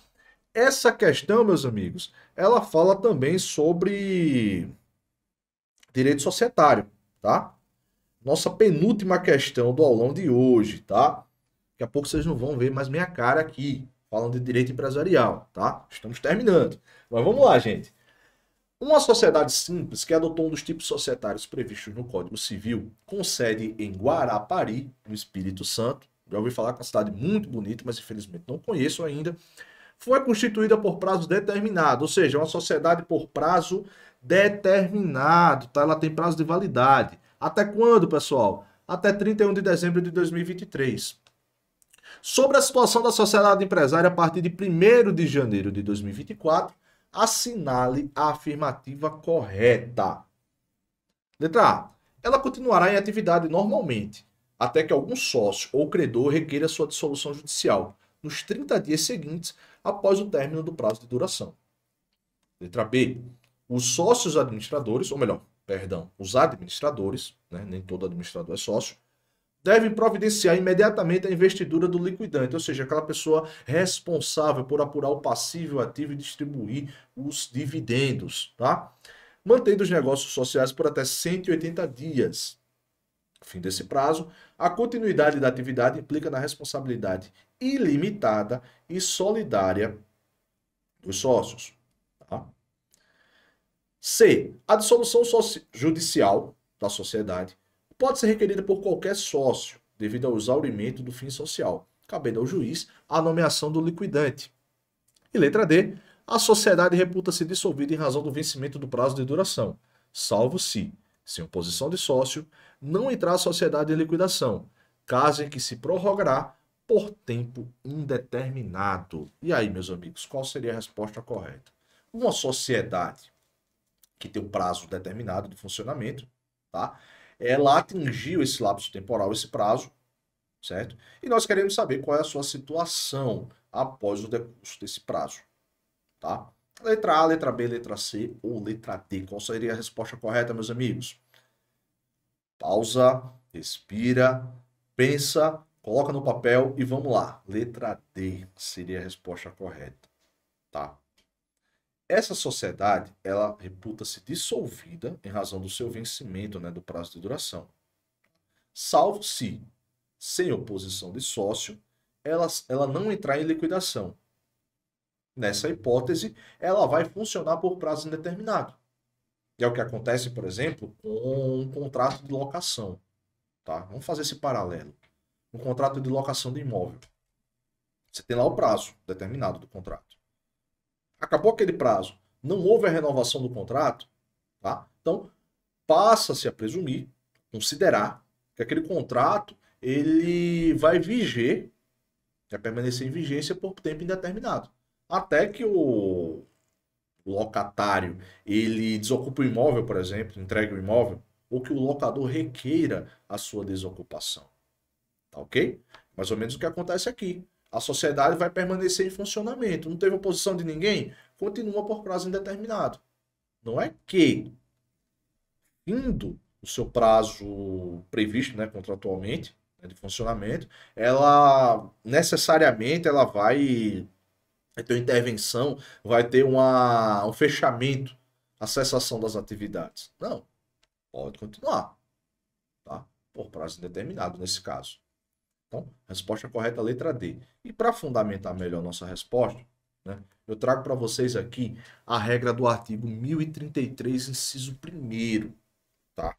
Speaker 1: Essa questão, meus amigos, ela fala também sobre direito societário, tá? Nossa penúltima questão do aulão de hoje, tá? Daqui a pouco vocês não vão ver mais minha cara aqui, falando de direito empresarial, tá? Estamos terminando. Mas vamos lá, gente. Uma sociedade simples que adotou um dos tipos societários previstos no Código Civil, com sede em Guarapari, no Espírito Santo. Já ouvi falar que é uma cidade muito bonita, mas infelizmente não conheço ainda. Foi constituída por prazo determinado, ou seja, uma sociedade por prazo determinado, tá? Ela tem prazo de validade. Até quando, pessoal? Até 31 de dezembro de 2023. Sobre a situação da sociedade empresária a partir de 1º de janeiro de 2024, assinale a afirmativa correta. Letra A. Ela continuará em atividade normalmente, até que algum sócio ou credor requeira sua dissolução judicial, nos 30 dias seguintes após o término do prazo de duração. Letra B. Os sócios administradores, ou melhor, perdão, os administradores, né, nem todo administrador é sócio, devem providenciar imediatamente a investidura do liquidante, ou seja, aquela pessoa responsável por apurar o passivo, o ativo e distribuir os dividendos, tá? Mantendo os negócios sociais por até 180 dias. No fim desse prazo, a continuidade da atividade implica na responsabilidade ilimitada e solidária dos sócios. Tá? C. A dissolução judicial da sociedade pode ser requerida por qualquer sócio, devido ao exaurimento do fim social, cabendo ao juiz a nomeação do liquidante. E letra D, a sociedade reputa-se dissolvida em razão do vencimento do prazo de duração, salvo se, sem oposição de sócio, não entrar a sociedade em liquidação, caso em que se prorrogará por tempo indeterminado. E aí, meus amigos, qual seria a resposta correta? Uma sociedade que tem um prazo determinado de funcionamento, tá? Ela atingiu esse lapso temporal, esse prazo, certo? E nós queremos saber qual é a sua situação após o decurso desse prazo, tá? Letra A, letra B, letra C ou letra D. Qual seria a resposta correta, meus amigos? Pausa, respira, pensa, coloca no papel e vamos lá. Letra D seria a resposta correta, tá? Essa sociedade, ela reputa-se dissolvida em razão do seu vencimento, né, do prazo de duração. Salvo se, sem oposição de sócio, ela não entrar em liquidação. Nessa hipótese, ela vai funcionar por prazo indeterminado. É o que acontece, por exemplo, com um contrato de locação. Tá? Vamos fazer esse paralelo. Um contrato de locação de imóvel. Você tem lá o prazo determinado do contrato. Acabou aquele prazo, não houve a renovação do contrato, tá? Então passa-se a presumir, considerar que aquele contrato ele vai viger, vai permanecer em vigência por tempo indeterminado, até que o locatário ele desocupe o imóvel, por exemplo, entregue o imóvel, ou que o locador requeira a sua desocupação, tá ok? Mais ou menos o que acontece aqui. A sociedade vai permanecer em funcionamento. Não teve oposição de ninguém? Continua por prazo indeterminado. Não é que, indo o seu prazo previsto, né, contratualmente, né, de funcionamento, ela necessariamente ela vai ter uma intervenção, vai ter um fechamento, a cessação das atividades. Não, pode continuar, tá? Por prazo indeterminado nesse caso. Então, resposta correta, letra D. E para fundamentar melhor nossa resposta, né, eu trago para vocês aqui a regra do artigo 1033, inciso 1º. Tá?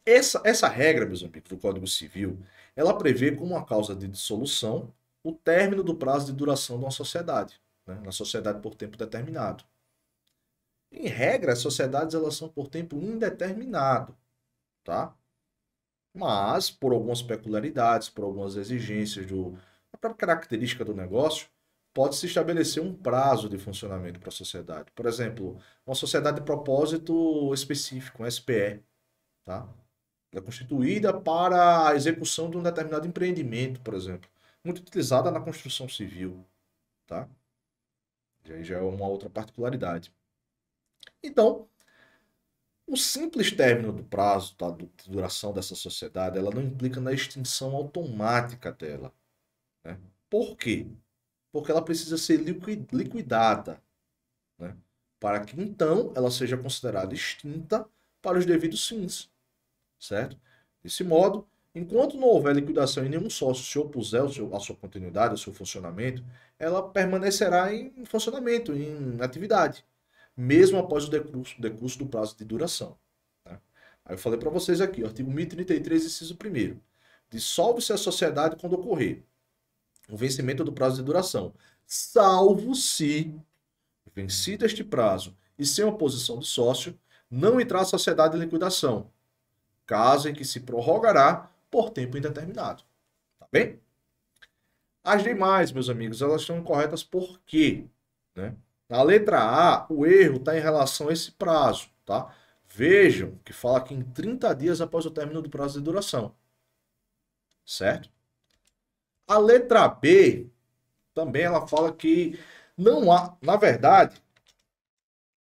Speaker 1: Essa regra, meus amigos, do Código Civil, ela prevê como uma causa de dissolução o término do prazo de duração de uma sociedade, né, na sociedade por tempo determinado. Em regra, as sociedades elas são por tempo indeterminado, tá? Mas, por algumas peculiaridades, por algumas exigências da própria característica do negócio, pode-se estabelecer um prazo de funcionamento para a sociedade. Por exemplo, uma sociedade de propósito específico, um SPE, tá? Ela é constituída para a execução de um determinado empreendimento, por exemplo, muito utilizada na construção civil, tá? E aí já é uma outra particularidade. Então, o simples término do prazo, tá, de duração dessa sociedade, ela não implica na extinção automática dela, né? Por quê? Porque ela precisa ser liquidada, né? Para que então ela seja considerada extinta para os devidos fins, certo? Desse modo, enquanto não houver liquidação e nenhum sócio se opuser à sua continuidade, ao seu funcionamento, ela permanecerá em funcionamento, em atividade, mesmo após o decurso do prazo de duração. Né? Aí eu falei para vocês aqui, o artigo 1033, inciso 1º. Dissolve-se a sociedade quando ocorrer o vencimento do prazo de duração, salvo se, vencido este prazo e sem oposição do sócio, não entrar a sociedade em liquidação, caso em que se prorrogará por tempo indeterminado. Tá bem? As demais, meus amigos, elas estão incorretas por quê? Né? Na letra A, o erro está em relação a esse prazo, tá? Vejam que fala que em 30 dias após o término do prazo de duração. Certo? A letra B, também ela fala que não há, na verdade,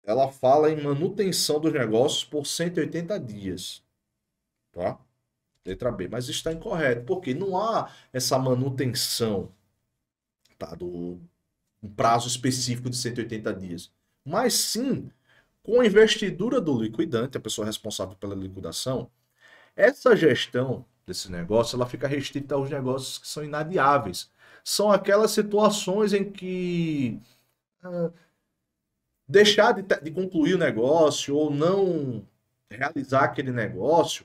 Speaker 1: ela fala em manutenção dos negócios por 180 dias, tá? Letra B, mas está incorreto, porque não há essa manutenção, tá, do um prazo específico de 180 dias, mas sim com a investidura do liquidante, a pessoa responsável pela liquidação, essa gestão desse negócio, ela fica restrita aos negócios que são inadiáveis. São aquelas situações em que deixar de concluir o negócio ou não realizar aquele negócio,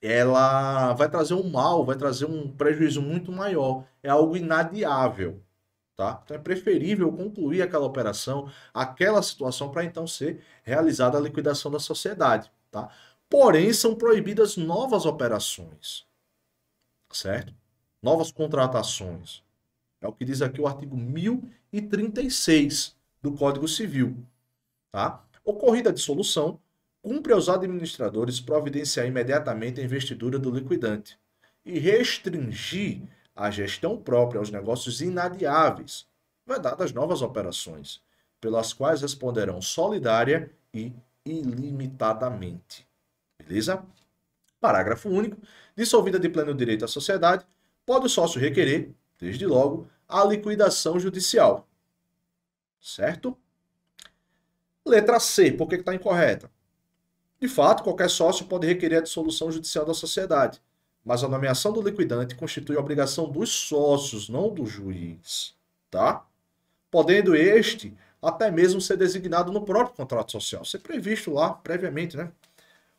Speaker 1: ela vai trazer um mal, vai trazer um prejuízo muito maior. É algo inadiável, tá? Então é preferível concluir aquela operação, aquela situação, para então ser realizada a liquidação da sociedade, tá? Porém, são proibidas novas operações, certo? Novas contratações. É o que diz aqui o artigo 1036 do Código Civil, tá? Ocorrida a dissolução, cumpre aos administradores providenciar imediatamente a investidura do liquidante e restringir a gestão própria aos negócios inadiáveis, vedadas novas operações, pelas quais responderão solidária e ilimitadamente. Beleza? Parágrafo único. Dissolvida de pleno direito a sociedade, pode o sócio requerer, desde logo, a liquidação judicial. Certo? Letra C, por que está incorreta? De fato, qualquer sócio pode requerer a dissolução judicial da sociedade, mas a nomeação do liquidante constitui obrigação dos sócios, não do juiz, tá? Podendo este até mesmo ser designado no próprio contrato social, ser previsto lá previamente, né?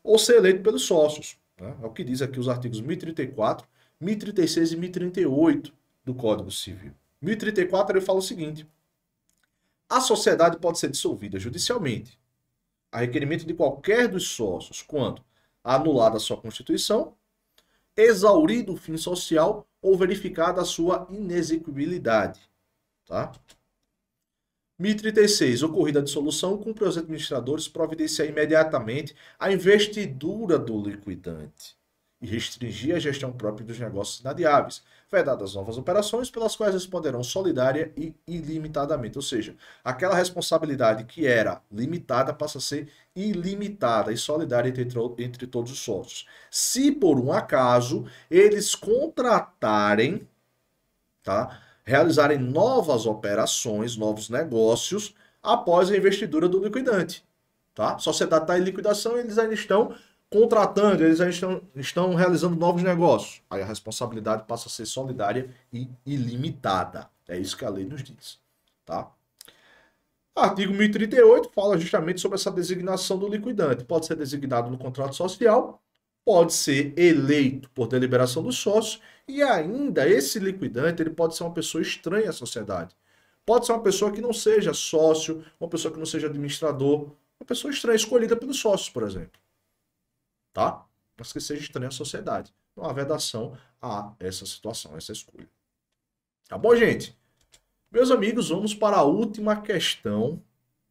Speaker 1: Ou ser eleito pelos sócios, né? É o que diz aqui os artigos 1034, 1036 e 1038 do Código Civil. 1034 ele fala o seguinte: a sociedade pode ser dissolvida judicialmente, a requerimento de qualquer dos sócios, quando anulada a sua constituição, exaurido o fim social ou verificada a sua inexequibilidade. Tá? 1036. Ocorrida a dissolução, cumpre aos administradores providenciar imediatamente a investidura do liquidante e restringir a gestão própria dos negócios inadiáveis, vedadas novas operações pelas quais responderão solidária e ilimitadamente. Ou seja, aquela responsabilidade que era limitada passa a ser ilimitada e solidária entre todos os sócios. Se por um acaso eles contratarem, tá, realizarem novas operações, novos negócios após a investidura do liquidante. Tá? A sociedade está em liquidação e eles ainda estão contratando, eles ainda estão realizando novos negócios. Aí a responsabilidade passa a ser solidária e ilimitada. É isso que a lei nos diz. Tá? Artigo 1038 fala justamente sobre essa designação do liquidante. Pode ser designado no contrato social, pode ser eleito por deliberação dos sócios e ainda esse liquidante ele pode ser uma pessoa estranha à sociedade. Pode ser uma pessoa que não seja sócio, uma pessoa que não seja administrador, uma pessoa estranha, escolhida pelos sócios, por exemplo. Tá? Mas que seja estranha à sociedade. Não há vedação a essa situação, a essa escolha. Tá bom, gente? Meus amigos, vamos para a última questão,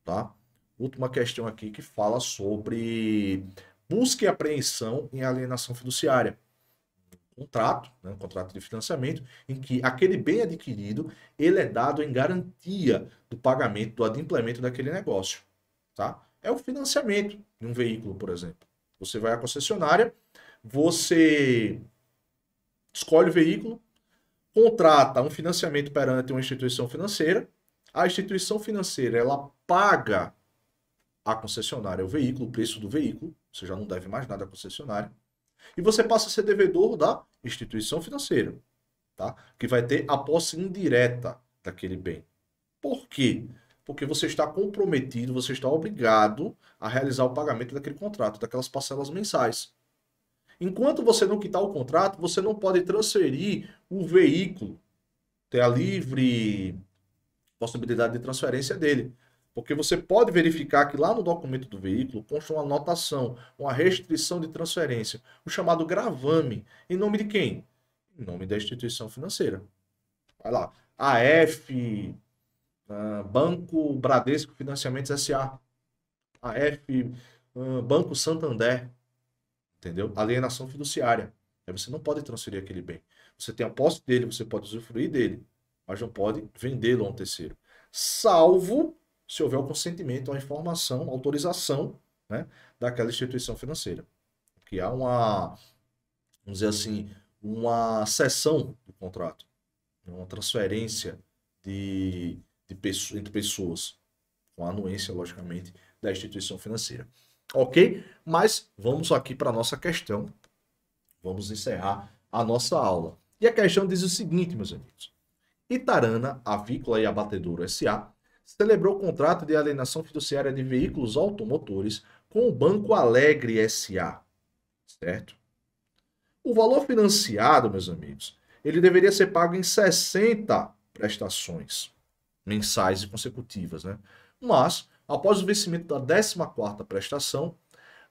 Speaker 1: tá? Última questão aqui que fala sobre busca e apreensão em alienação fiduciária. Contrato, né, um contrato de financiamento, em que aquele bem adquirido ele é dado em garantia do pagamento, do adimplemento daquele negócio. Tá? É o financiamento de um veículo, por exemplo. Você vai à concessionária, você escolhe o veículo, contrata um financiamento perante uma instituição financeira, a instituição financeira ela paga à concessionária o veículo, o preço do veículo, você já não deve mais nada à concessionária, e você passa a ser devedor da instituição financeira, tá? Que vai ter a posse indireta daquele bem. Por quê? Porque você está comprometido, você está obrigado a realizar o pagamento daquele contrato, daquelas parcelas mensais. Enquanto você não quitar o contrato, você não pode transferir o veículo, ter a livre possibilidade de transferência dele. Porque você pode verificar que lá no documento do veículo consta uma anotação, uma restrição de transferência, o chamado gravame. Em nome de quem? Em nome da instituição financeira. Vai lá. AF, Banco Bradesco Financiamentos S.A. AF, Banco Santander. Entendeu? Alienação fiduciária. Aí você não pode transferir aquele bem. Você tem a posse dele, você pode usufruir dele, mas não pode vendê-lo a um terceiro. Salvo se houver o consentimento, a informação, a autorização, né, daquela instituição financeira. Que há uma, vamos dizer assim, uma cessão do contrato, uma transferência entre pessoas, com a anuência, logicamente, da instituição financeira. Ok? Mas vamos aqui para a nossa questão. Vamos encerrar a nossa aula. E a questão diz o seguinte, meus amigos. Itarana Avícola e Abatedouro S.A. celebrou o contrato de alienação fiduciária de veículos automotores com o Banco Alegre S.A. Certo? O valor financiado, meus amigos, ele deveria ser pago em 60 prestações mensais e consecutivas, né? Mas, após o vencimento da 14ª prestação,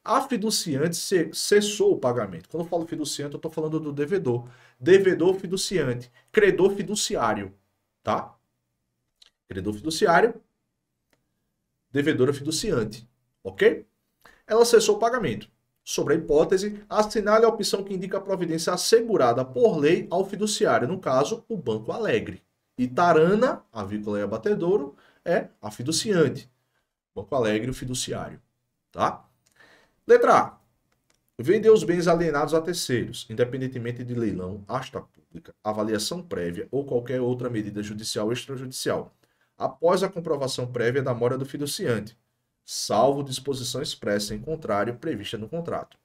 Speaker 1: a fiduciante cessou o pagamento. Quando eu falo fiduciante, eu estou falando do devedor. Devedor fiduciante, credor fiduciário, tá? Credor fiduciário, devedora fiduciante, ok? Ela cessou o pagamento. Sobre a hipótese, assinale a opção que indica a providência assegurada por lei ao fiduciário, no caso, o Banco Alegre. E Tarana, avícola e abatedouro, é a fiduciante. Banco Alegre, o fiduciário, tá? Letra A. Vender os bens alienados a terceiros, independentemente de leilão, asta pública, avaliação prévia ou qualquer outra medida judicial ou extrajudicial, após a comprovação prévia da mora do fiduciante, salvo disposição expressa em contrário prevista no contrato.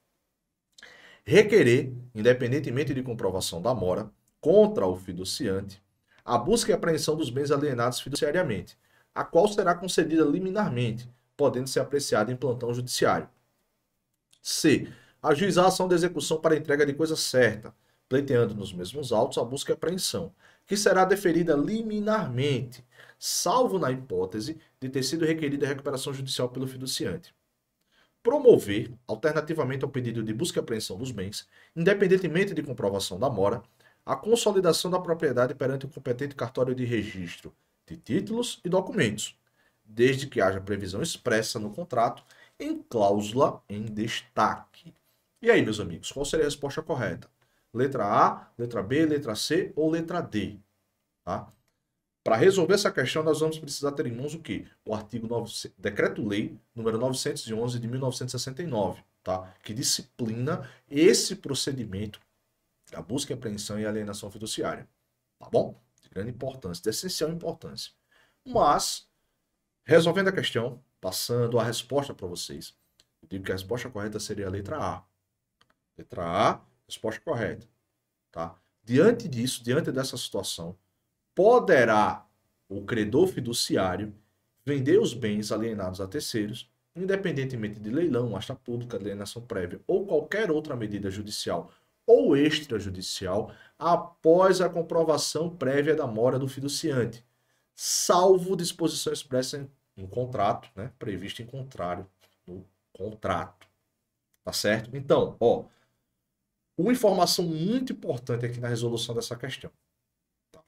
Speaker 1: Requerer, independentemente de comprovação da mora, contra o fiduciante, a busca e apreensão dos bens alienados fiduciariamente, a qual será concedida liminarmente, podendo ser apreciada em plantão judiciário. C. Ajuizar a ação de execução para entrega de coisa certa, pleiteando nos mesmos autos a busca e apreensão, que será deferida liminarmente, salvo na hipótese de ter sido requerida a recuperação judicial pelo fiduciante. Promover, alternativamente ao pedido de busca e apreensão dos bens, independentemente de comprovação da mora, a consolidação da propriedade perante o competente cartório de registro de títulos e documentos, desde que haja previsão expressa no contrato em cláusula em destaque. E aí, meus amigos, qual seria a resposta correta? Letra A, letra B, letra C ou letra D? Tá? Para resolver essa questão, nós vamos precisar ter em mãos o quê? O artigo Decreto-Lei número 911 de 1969, tá? Que disciplina esse procedimento, a busca, apreensão e alienação fiduciária. Tá bom? De grande importância, de essencial importância. Mas, resolvendo a questão, passando a resposta para vocês, eu digo que a resposta correta seria a letra A. Letra A, resposta correta. Tá? Diante disso, diante dessa situação, poderá o credor fiduciário vender os bens alienados a terceiros, independentemente de leilão, asta pública, alienação prévia ou qualquer outra medida judicial ou extrajudicial, após a comprovação prévia da mora do fiduciante, salvo disposição expressa em contrato, né, previsto em contrário no contrato. Tá certo? Então, ó, uma informação muito importante aqui na resolução dessa questão. Tá?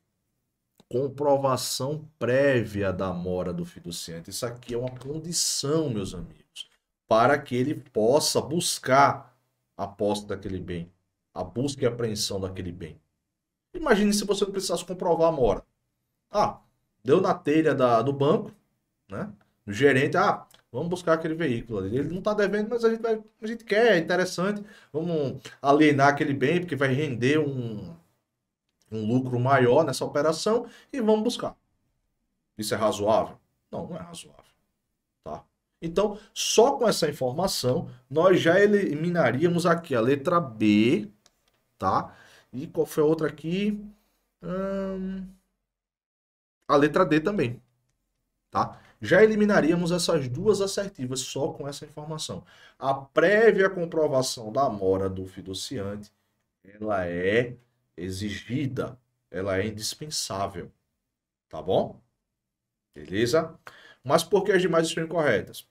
Speaker 1: Comprovação prévia da mora do fiduciante. Isso aqui é uma condição, meus amigos, para que ele possa buscar a posse daquele bem, a busca e apreensão daquele bem. Imagine se você não precisasse comprovar a mora. Ah, deu na telha do banco, né? O gerente, vamos buscar aquele veículo ali. Ele não está devendo, mas a gente quer, é interessante. Vamos alienar aquele bem, porque vai render um lucro maior nessa operação e vamos buscar. Isso é razoável? Não, não é razoável. Tá? Então, só com essa informação, nós já eliminaríamos aqui a letra B, tá? E qual foi a outra aqui? A letra D também, tá? Já eliminaríamos essas duas assertivas só com essa informação. A prévia comprovação da mora do fiduciante, ela é exigida, ela é indispensável, tá bom? Beleza? Mas por que as demais estão incorretas?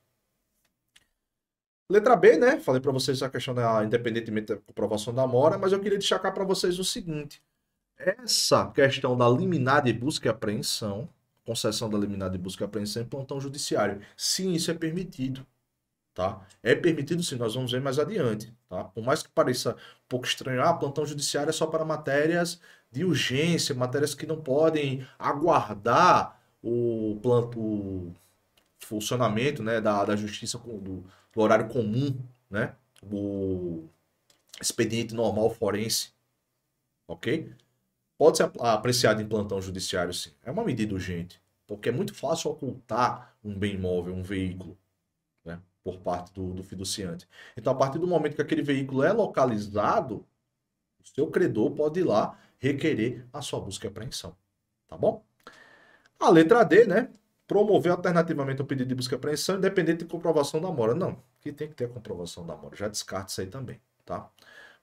Speaker 1: Letra B, né? Falei para vocês a questão da independentemente da comprovação da mora, mas eu queria destacar para vocês o seguinte. Essa questão da liminar de busca e apreensão, concessão da liminar de busca e apreensão em plantão judiciário. Sim, isso é permitido, tá? É permitido sim, nós vamos ver mais adiante, tá? Por mais que pareça um pouco estranho, plantão judiciário é só para matérias de urgência, matérias que não podem aguardar o funcionamento, né, da justiça do horário comum, né? O expediente normal forense, ok? Pode ser apreciado em plantão judiciário, sim. É uma medida urgente, porque é muito fácil ocultar um bem imóvel, um veículo, né, por parte do fiduciante. Então, a partir do momento que aquele veículo é localizado, o seu credor pode ir lá requerer a sua busca e apreensão. Tá bom? A letra D, né? Promover alternativamente o pedido de busca e apreensão, independente de comprovação da mora. Não, aqui tem que ter a comprovação da mora. Já descarta isso aí também, tá?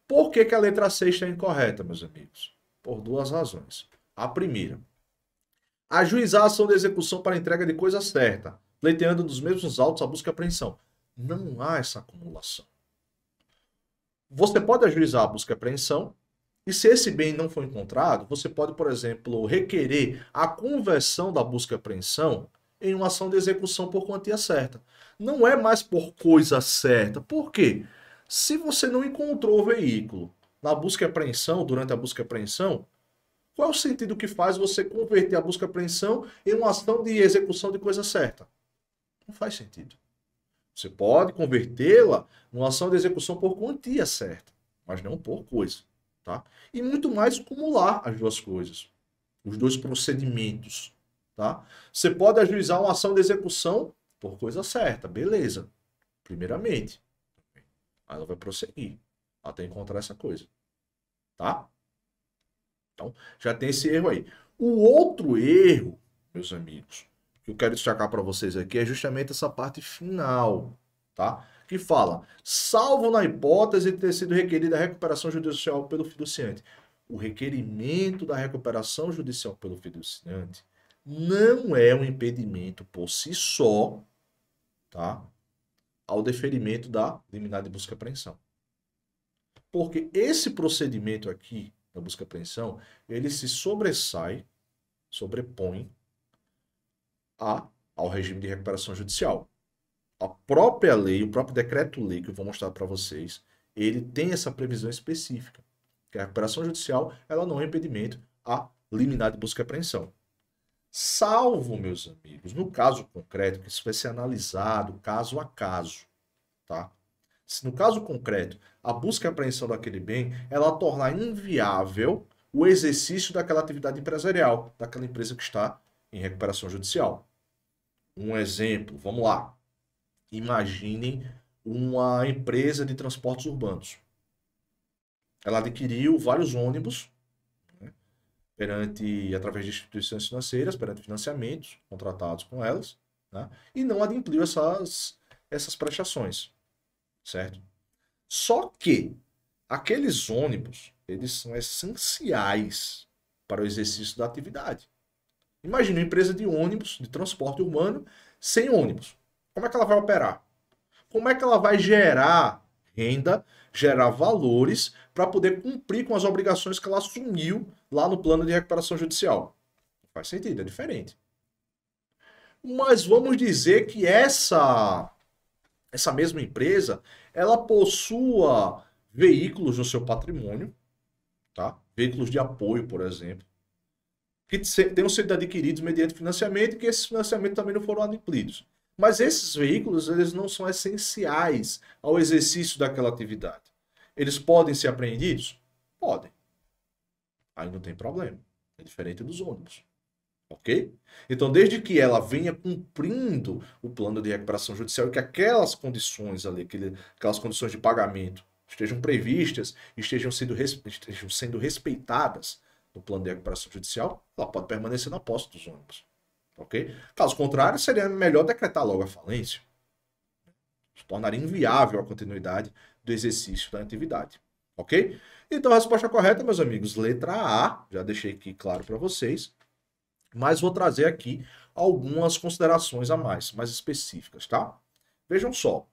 Speaker 1: Por que que a letra C está incorreta, meus amigos? Por duas razões. A primeira, ajuizar a ação de execução para entrega de coisa certa, pleiteando nos mesmos autos a busca e apreensão. Não há essa acumulação. Você pode ajuizar a busca e apreensão, e se esse bem não for encontrado, você pode, por exemplo, requerer a conversão da busca e apreensão em uma ação de execução por quantia certa. Não é mais por coisa certa. Por quê? Se você não encontrou o veículo na busca e apreensão, durante a busca e apreensão, qual é o sentido que faz você converter a busca e apreensão em uma ação de execução de coisa certa? Não faz sentido. Você pode convertê-la numa ação de execução por quantia certa, mas não por coisa. Tá? E muito mais acumular as duas coisas, os dois procedimentos. Tá? Você pode ajuizar uma ação de execução por coisa certa, beleza. Primeiramente. Aí ela vai prosseguir até encontrar essa coisa. Tá? Então, já tem esse erro aí. O outro erro, meus amigos, que eu quero destacar para vocês aqui é justamente essa parte final, tá? Que fala, salvo na hipótese de ter sido requerida a recuperação judicial pelo fiduciante. O requerimento da recuperação judicial pelo fiduciante não é um impedimento por si só, tá? Ao deferimento da liminar de busca e apreensão. Porque esse procedimento aqui, da busca e apreensão, ele se sobrepõe ao regime de recuperação judicial. A própria lei, o próprio decreto-lei que eu vou mostrar para vocês, ele tem essa previsão específica, que a recuperação judicial ela não é impedimento à liminar de busca e apreensão. Salvo, meus amigos, no caso concreto, que isso vai ser analisado caso a caso, tá? Se no caso concreto, a busca e apreensão daquele bem, ela tornar inviável o exercício daquela atividade empresarial, daquela empresa que está em recuperação judicial. Um exemplo, vamos lá. Imaginem uma empresa de transportes urbanos. Ela adquiriu vários ônibus, né, através de instituições financeiras, perante financiamentos contratados com elas, né, e não adimpliu essas prestações, certo? Só que aqueles ônibus, eles são essenciais para o exercício da atividade. Imagine uma empresa de ônibus, de transporte urbano, sem ônibus. Como é que ela vai operar? Como é que ela vai gerar renda, gerar valores para poder cumprir com as obrigações que ela assumiu lá no plano de recuperação judicial? Não faz sentido, é diferente. Mas vamos dizer que essa mesma empresa, ela possua veículos no seu patrimônio, tá? Veículos de apoio, por exemplo, que tenham sido adquiridos mediante financiamento e que esses financiamentos também não foram adimplidos. Mas esses veículos, eles não são essenciais ao exercício daquela atividade. Eles podem ser apreendidos? Podem. Aí não tem problema. É diferente dos ônibus. Ok? Então, desde que ela venha cumprindo o plano de recuperação judicial e que aquelas condições ali, aquelas condições de pagamento estejam previstas e estejam sendo respeitadas no plano de recuperação judicial, ela pode permanecer na posse dos ônibus. Ok? Caso contrário, seria melhor decretar logo a falência. Tornaria inviável a continuidade do exercício da atividade. Ok? Então, a resposta correta, meus amigos, letra A, já deixei aqui claro para vocês, mas vou trazer aqui algumas considerações a mais específicas, tá? Vejam só.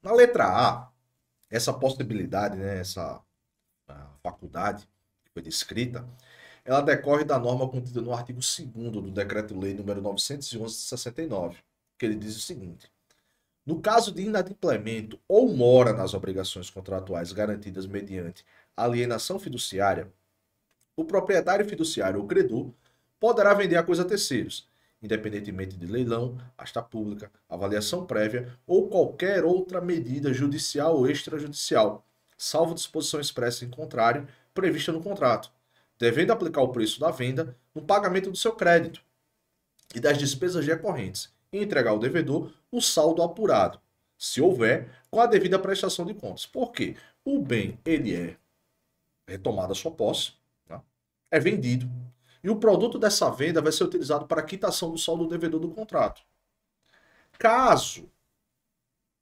Speaker 1: Na letra A, essa possibilidade, né, essa faculdade que foi descrita, ela decorre da norma contida no artigo 2º do Decreto-Lei nº 911 de 69, que ele diz o seguinte: no caso de inadimplemento ou mora nas obrigações contratuais garantidas mediante alienação fiduciária, o proprietário fiduciário ou credor poderá vender a coisa a terceiros, independentemente de leilão, asta pública, avaliação prévia ou qualquer outra medida judicial ou extrajudicial, salvo disposição expressa em contrário prevista no contrato, devendo aplicar o preço da venda no pagamento do seu crédito e das despesas recorrentes e entregar ao devedor o saldo apurado, se houver, com a devida prestação de contas. Por quê? O bem, ele é retomado a sua posse, é vendido. E o produto dessa venda vai ser utilizado para a quitação do saldo do devedor do contrato. Caso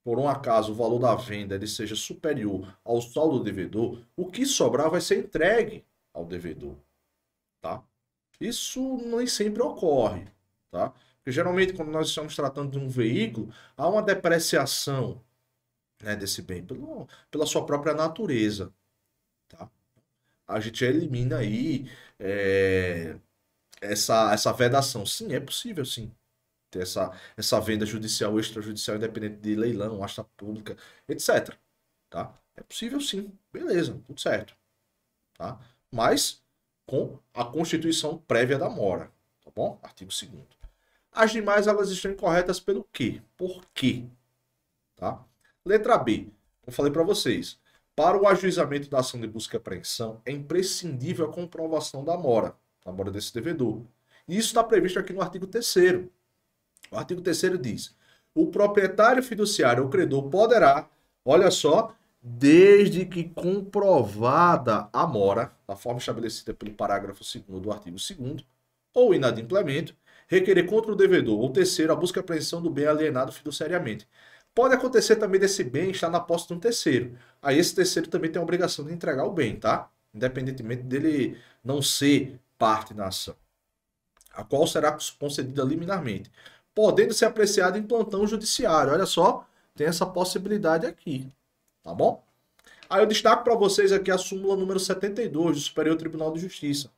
Speaker 1: por um acaso o valor da venda ele seja superior ao saldo do devedor, o que sobrar vai ser entregue ao devedor, tá? Isso nem sempre ocorre, tá? Porque geralmente quando nós estamos tratando de um veículo, há uma depreciação, né, desse bem pela sua própria natureza, tá? A gente elimina aí essa vedação. Sim, é possível sim ter essa venda judicial, extrajudicial, independente de leilão, asta pública, etc. Tá? É possível sim, beleza, tudo certo. Tá? Mas com a constituição prévia da mora, tá bom? Artigo 2º. As demais elas estão incorretas pelo quê? Por quê? Tá? Letra B. Eu falei para vocês. Para o ajuizamento da ação de busca e apreensão, é imprescindível a comprovação da mora desse devedor. E isso está previsto aqui no artigo 3º. O artigo 3º diz: o proprietário fiduciário ou credor poderá, olha só, desde que comprovada a mora, da forma estabelecida pelo parágrafo 2º do artigo 2º, ou inadimplemento, requerer contra o devedor ou terceiro a busca e apreensão do bem alienado fiduciariamente. Pode acontecer também desse bem estar na posse de um terceiro. Aí esse terceiro também tem a obrigação de entregar o bem, tá? Independentemente dele não ser parte da ação, a qual será concedida liminarmente, podendo ser apreciado em plantão judiciário. Olha só, tem essa possibilidade aqui, tá bom? Aí eu destaco para vocês aqui a súmula número 72 do Superior Tribunal de Justiça.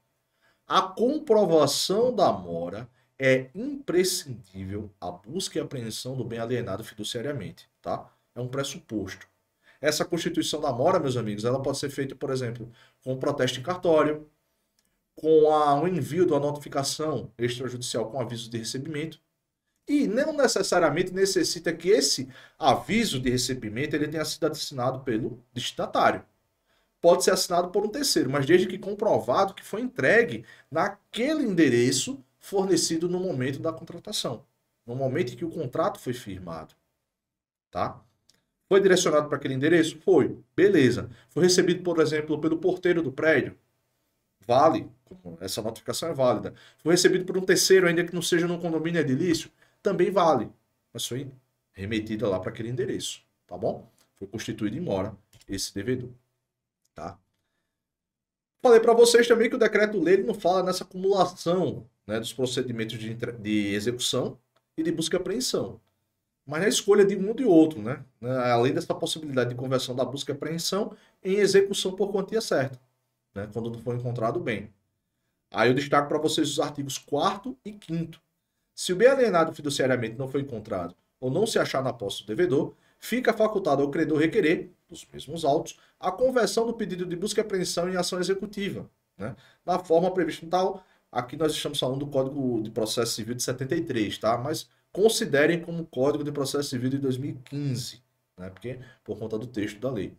Speaker 1: A comprovação da mora é imprescindível à busca e apreensão do bem alienado fiduciariamente, tá? É um pressuposto. Essa constituição da mora, meus amigos, ela pode ser feita, por exemplo, com protesto em cartório, com o envio de uma notificação extrajudicial com aviso de recebimento, e não necessariamente necessita que esse aviso de recebimento ele tenha sido assinado pelo destinatário. Pode ser assinado por um terceiro, mas desde que comprovado que foi entregue naquele endereço fornecido no momento da contratação, no momento em que o contrato foi firmado, tá? Foi direcionado para aquele endereço? Foi. Beleza. Foi recebido, por exemplo, pelo porteiro do prédio? Vale. Essa notificação é válida. Foi recebido por um terceiro, ainda que não seja num condomínio edilício? Também vale. Mas foi remetida lá para aquele endereço, tá bom? Foi constituído em mora esse devedor, tá? Falei para vocês também que o decreto-lei não fala nessa acumulação, né, dos procedimentos de execução e de busca e apreensão, mas na escolha de um ou de outro, né? Além dessa possibilidade de conversão da busca e apreensão em execução por quantia certa, né, quando não for encontrado o bem. Aí eu destaco para vocês os artigos 4º e 5º. Se o bem alienado fiduciariamente não foi encontrado ou não se achar na posse do devedor, fica facultado ao credor requerer, nos mesmos autos, a conversão do pedido de busca e apreensão em ação executiva, né? Na forma prevista em tal. Aqui nós estamos falando do Código de Processo Civil de 73, tá? Mas considerem como Código de Processo Civil de 2015, né? Porque por conta do texto da lei.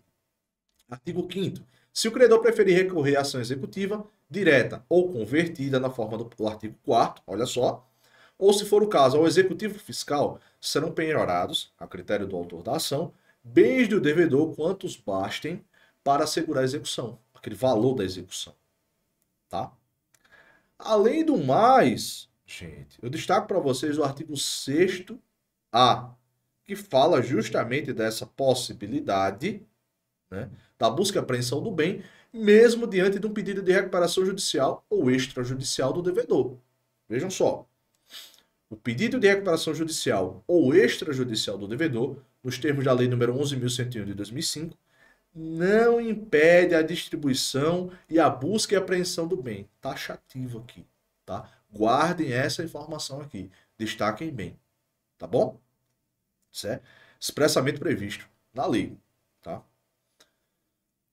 Speaker 1: Artigo 5º. Se o credor preferir recorrer à ação executiva, direta ou convertida na forma do artigo 4º, olha só, ou se for o caso ao executivo fiscal, serão penhorados, a critério do autor da ação, bens do devedor quantos bastem para assegurar a execução, aquele valor da execução, tá? Além do mais, gente, eu destaco para vocês o artigo 6º-A, que fala justamente dessa possibilidade, né, da busca e apreensão do bem, mesmo diante de um pedido de recuperação judicial ou extrajudicial do devedor. Vejam só. O pedido de recuperação judicial ou extrajudicial do devedor, nos termos da Lei nº 11.101 de 2005, não impede a distribuição e a busca e apreensão do bem. Taxativo aqui, tá? Guardem essa informação aqui. Destaquem bem, tá bom? Certo? Expressamente previsto na lei, tá?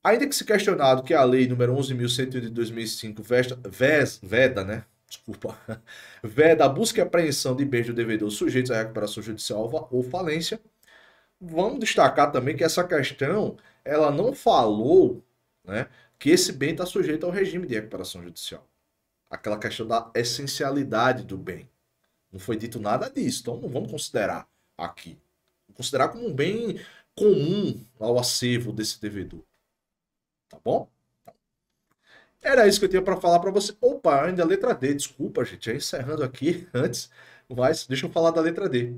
Speaker 1: Ainda que se questionado que a Lei nº 11.101 de 2005 veda, né? Desculpa, veda a busca e apreensão de bens do devedor sujeitos à recuperação judicial ou falência, vamos destacar também que essa questão, ela não falou, né, que esse bem está sujeito ao regime de recuperação judicial. Aquela questão da essencialidade do bem. Não foi dito nada disso, então não vamos considerar aqui. Vamos considerar como um bem comum ao acervo desse devedor. Tá bom? Era isso que eu tinha para falar para você. Opa, ainda a letra D, desculpa, gente, já encerrando aqui antes, mas deixa eu falar da letra D.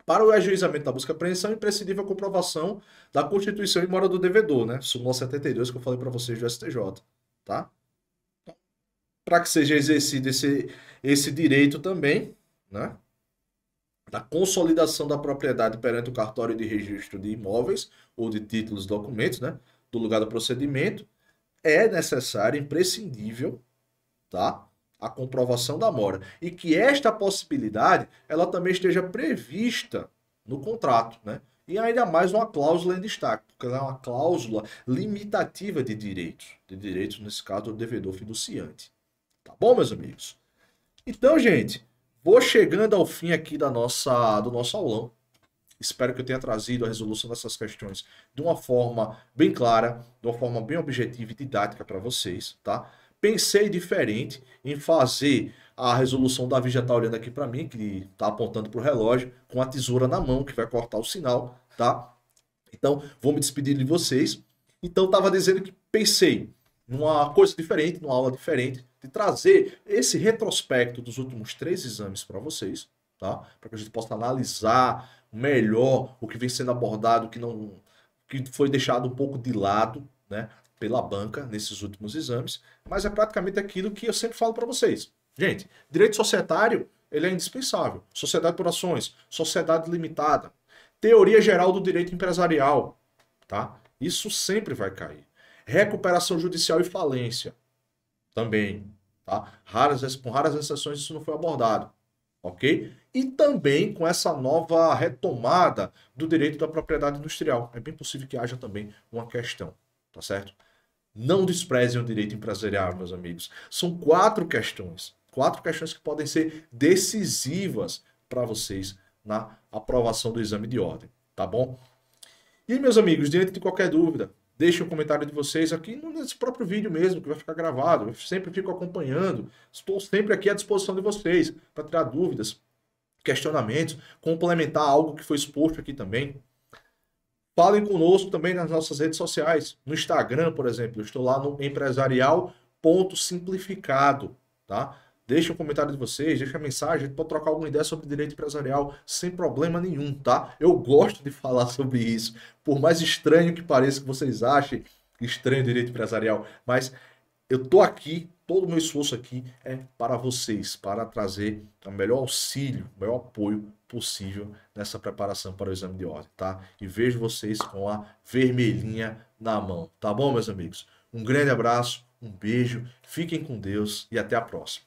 Speaker 1: Para o ajuizamento da busca e apreensão, é imprescindível a comprovação da constituição e mora do devedor, né? Súmula 72 que eu falei para vocês do STJ, tá? Para que seja exercido esse direito também, né? Da consolidação da propriedade perante o cartório de registro de imóveis ou de títulos e documentos, né? Do lugar do procedimento, é necessário, imprescindível, tá? A comprovação da mora. E que esta possibilidade, ela também esteja prevista no contrato, né? E ainda mais uma cláusula em destaque, porque ela é uma cláusula limitativa de direitos, nesse caso, do devedor fiduciante. Tá bom, meus amigos? Então, gente, vou chegando ao fim aqui do nosso aulão. Espero que eu tenha trazido a resolução dessas questões de uma forma bem clara, de uma forma bem objetiva e didática para vocês, tá? Pensei diferente em fazer a resolução. O Davi já está olhando aqui para mim, que está apontando para o relógio, com a tesoura na mão, que vai cortar o sinal, tá? Então, vou me despedir de vocês. Então, estava dizendo que pensei numa coisa diferente, numa aula diferente, de trazer esse retrospecto dos últimos 3 exames para vocês, tá? Para que a gente possa analisar melhor o que vem sendo abordado, que foi deixado um pouco de lado, né, pela banca nesses últimos exames, mas é praticamente aquilo que eu sempre falo para vocês. Gente, direito societário, ele é indispensável. Sociedade por ações, sociedade limitada, teoria geral do direito empresarial, tá? Isso sempre vai cair. Recuperação judicial e falência, também, tá? Com raras exceções isso não foi abordado, ok? E também com essa nova retomada do direito da propriedade industrial. É bem possível que haja também uma questão, tá certo? Não desprezem o direito empresarial, meus amigos. São 4 questões. 4 questões que podem ser decisivas para vocês na aprovação do exame de ordem, tá bom? E, meus amigos, diante de qualquer dúvida, deixe um comentário de vocês aqui nesse próprio vídeo mesmo, que vai ficar gravado. Eu sempre fico acompanhando. Estou sempre aqui à disposição de vocês para tirar dúvidas, questionamentos, complementar algo que foi exposto aqui também. Falem conosco também nas nossas redes sociais. No Instagram, por exemplo, eu estou lá no empresarial.simplificado, tá? Deixa um comentário de vocês, deixa a mensagem, a gente pode trocar alguma ideia sobre direito empresarial sem problema nenhum, tá? Eu gosto de falar sobre isso, por mais estranho que pareça que vocês achem estranho o direito empresarial, mas eu tô aqui, todo o meu esforço aqui é para vocês, para trazer o melhor auxílio, o melhor apoio possível nessa preparação para o exame de ordem, tá? E vejo vocês com a vermelhinha na mão, tá bom, meus amigos? Um grande abraço, um beijo, fiquem com Deus e até a próxima.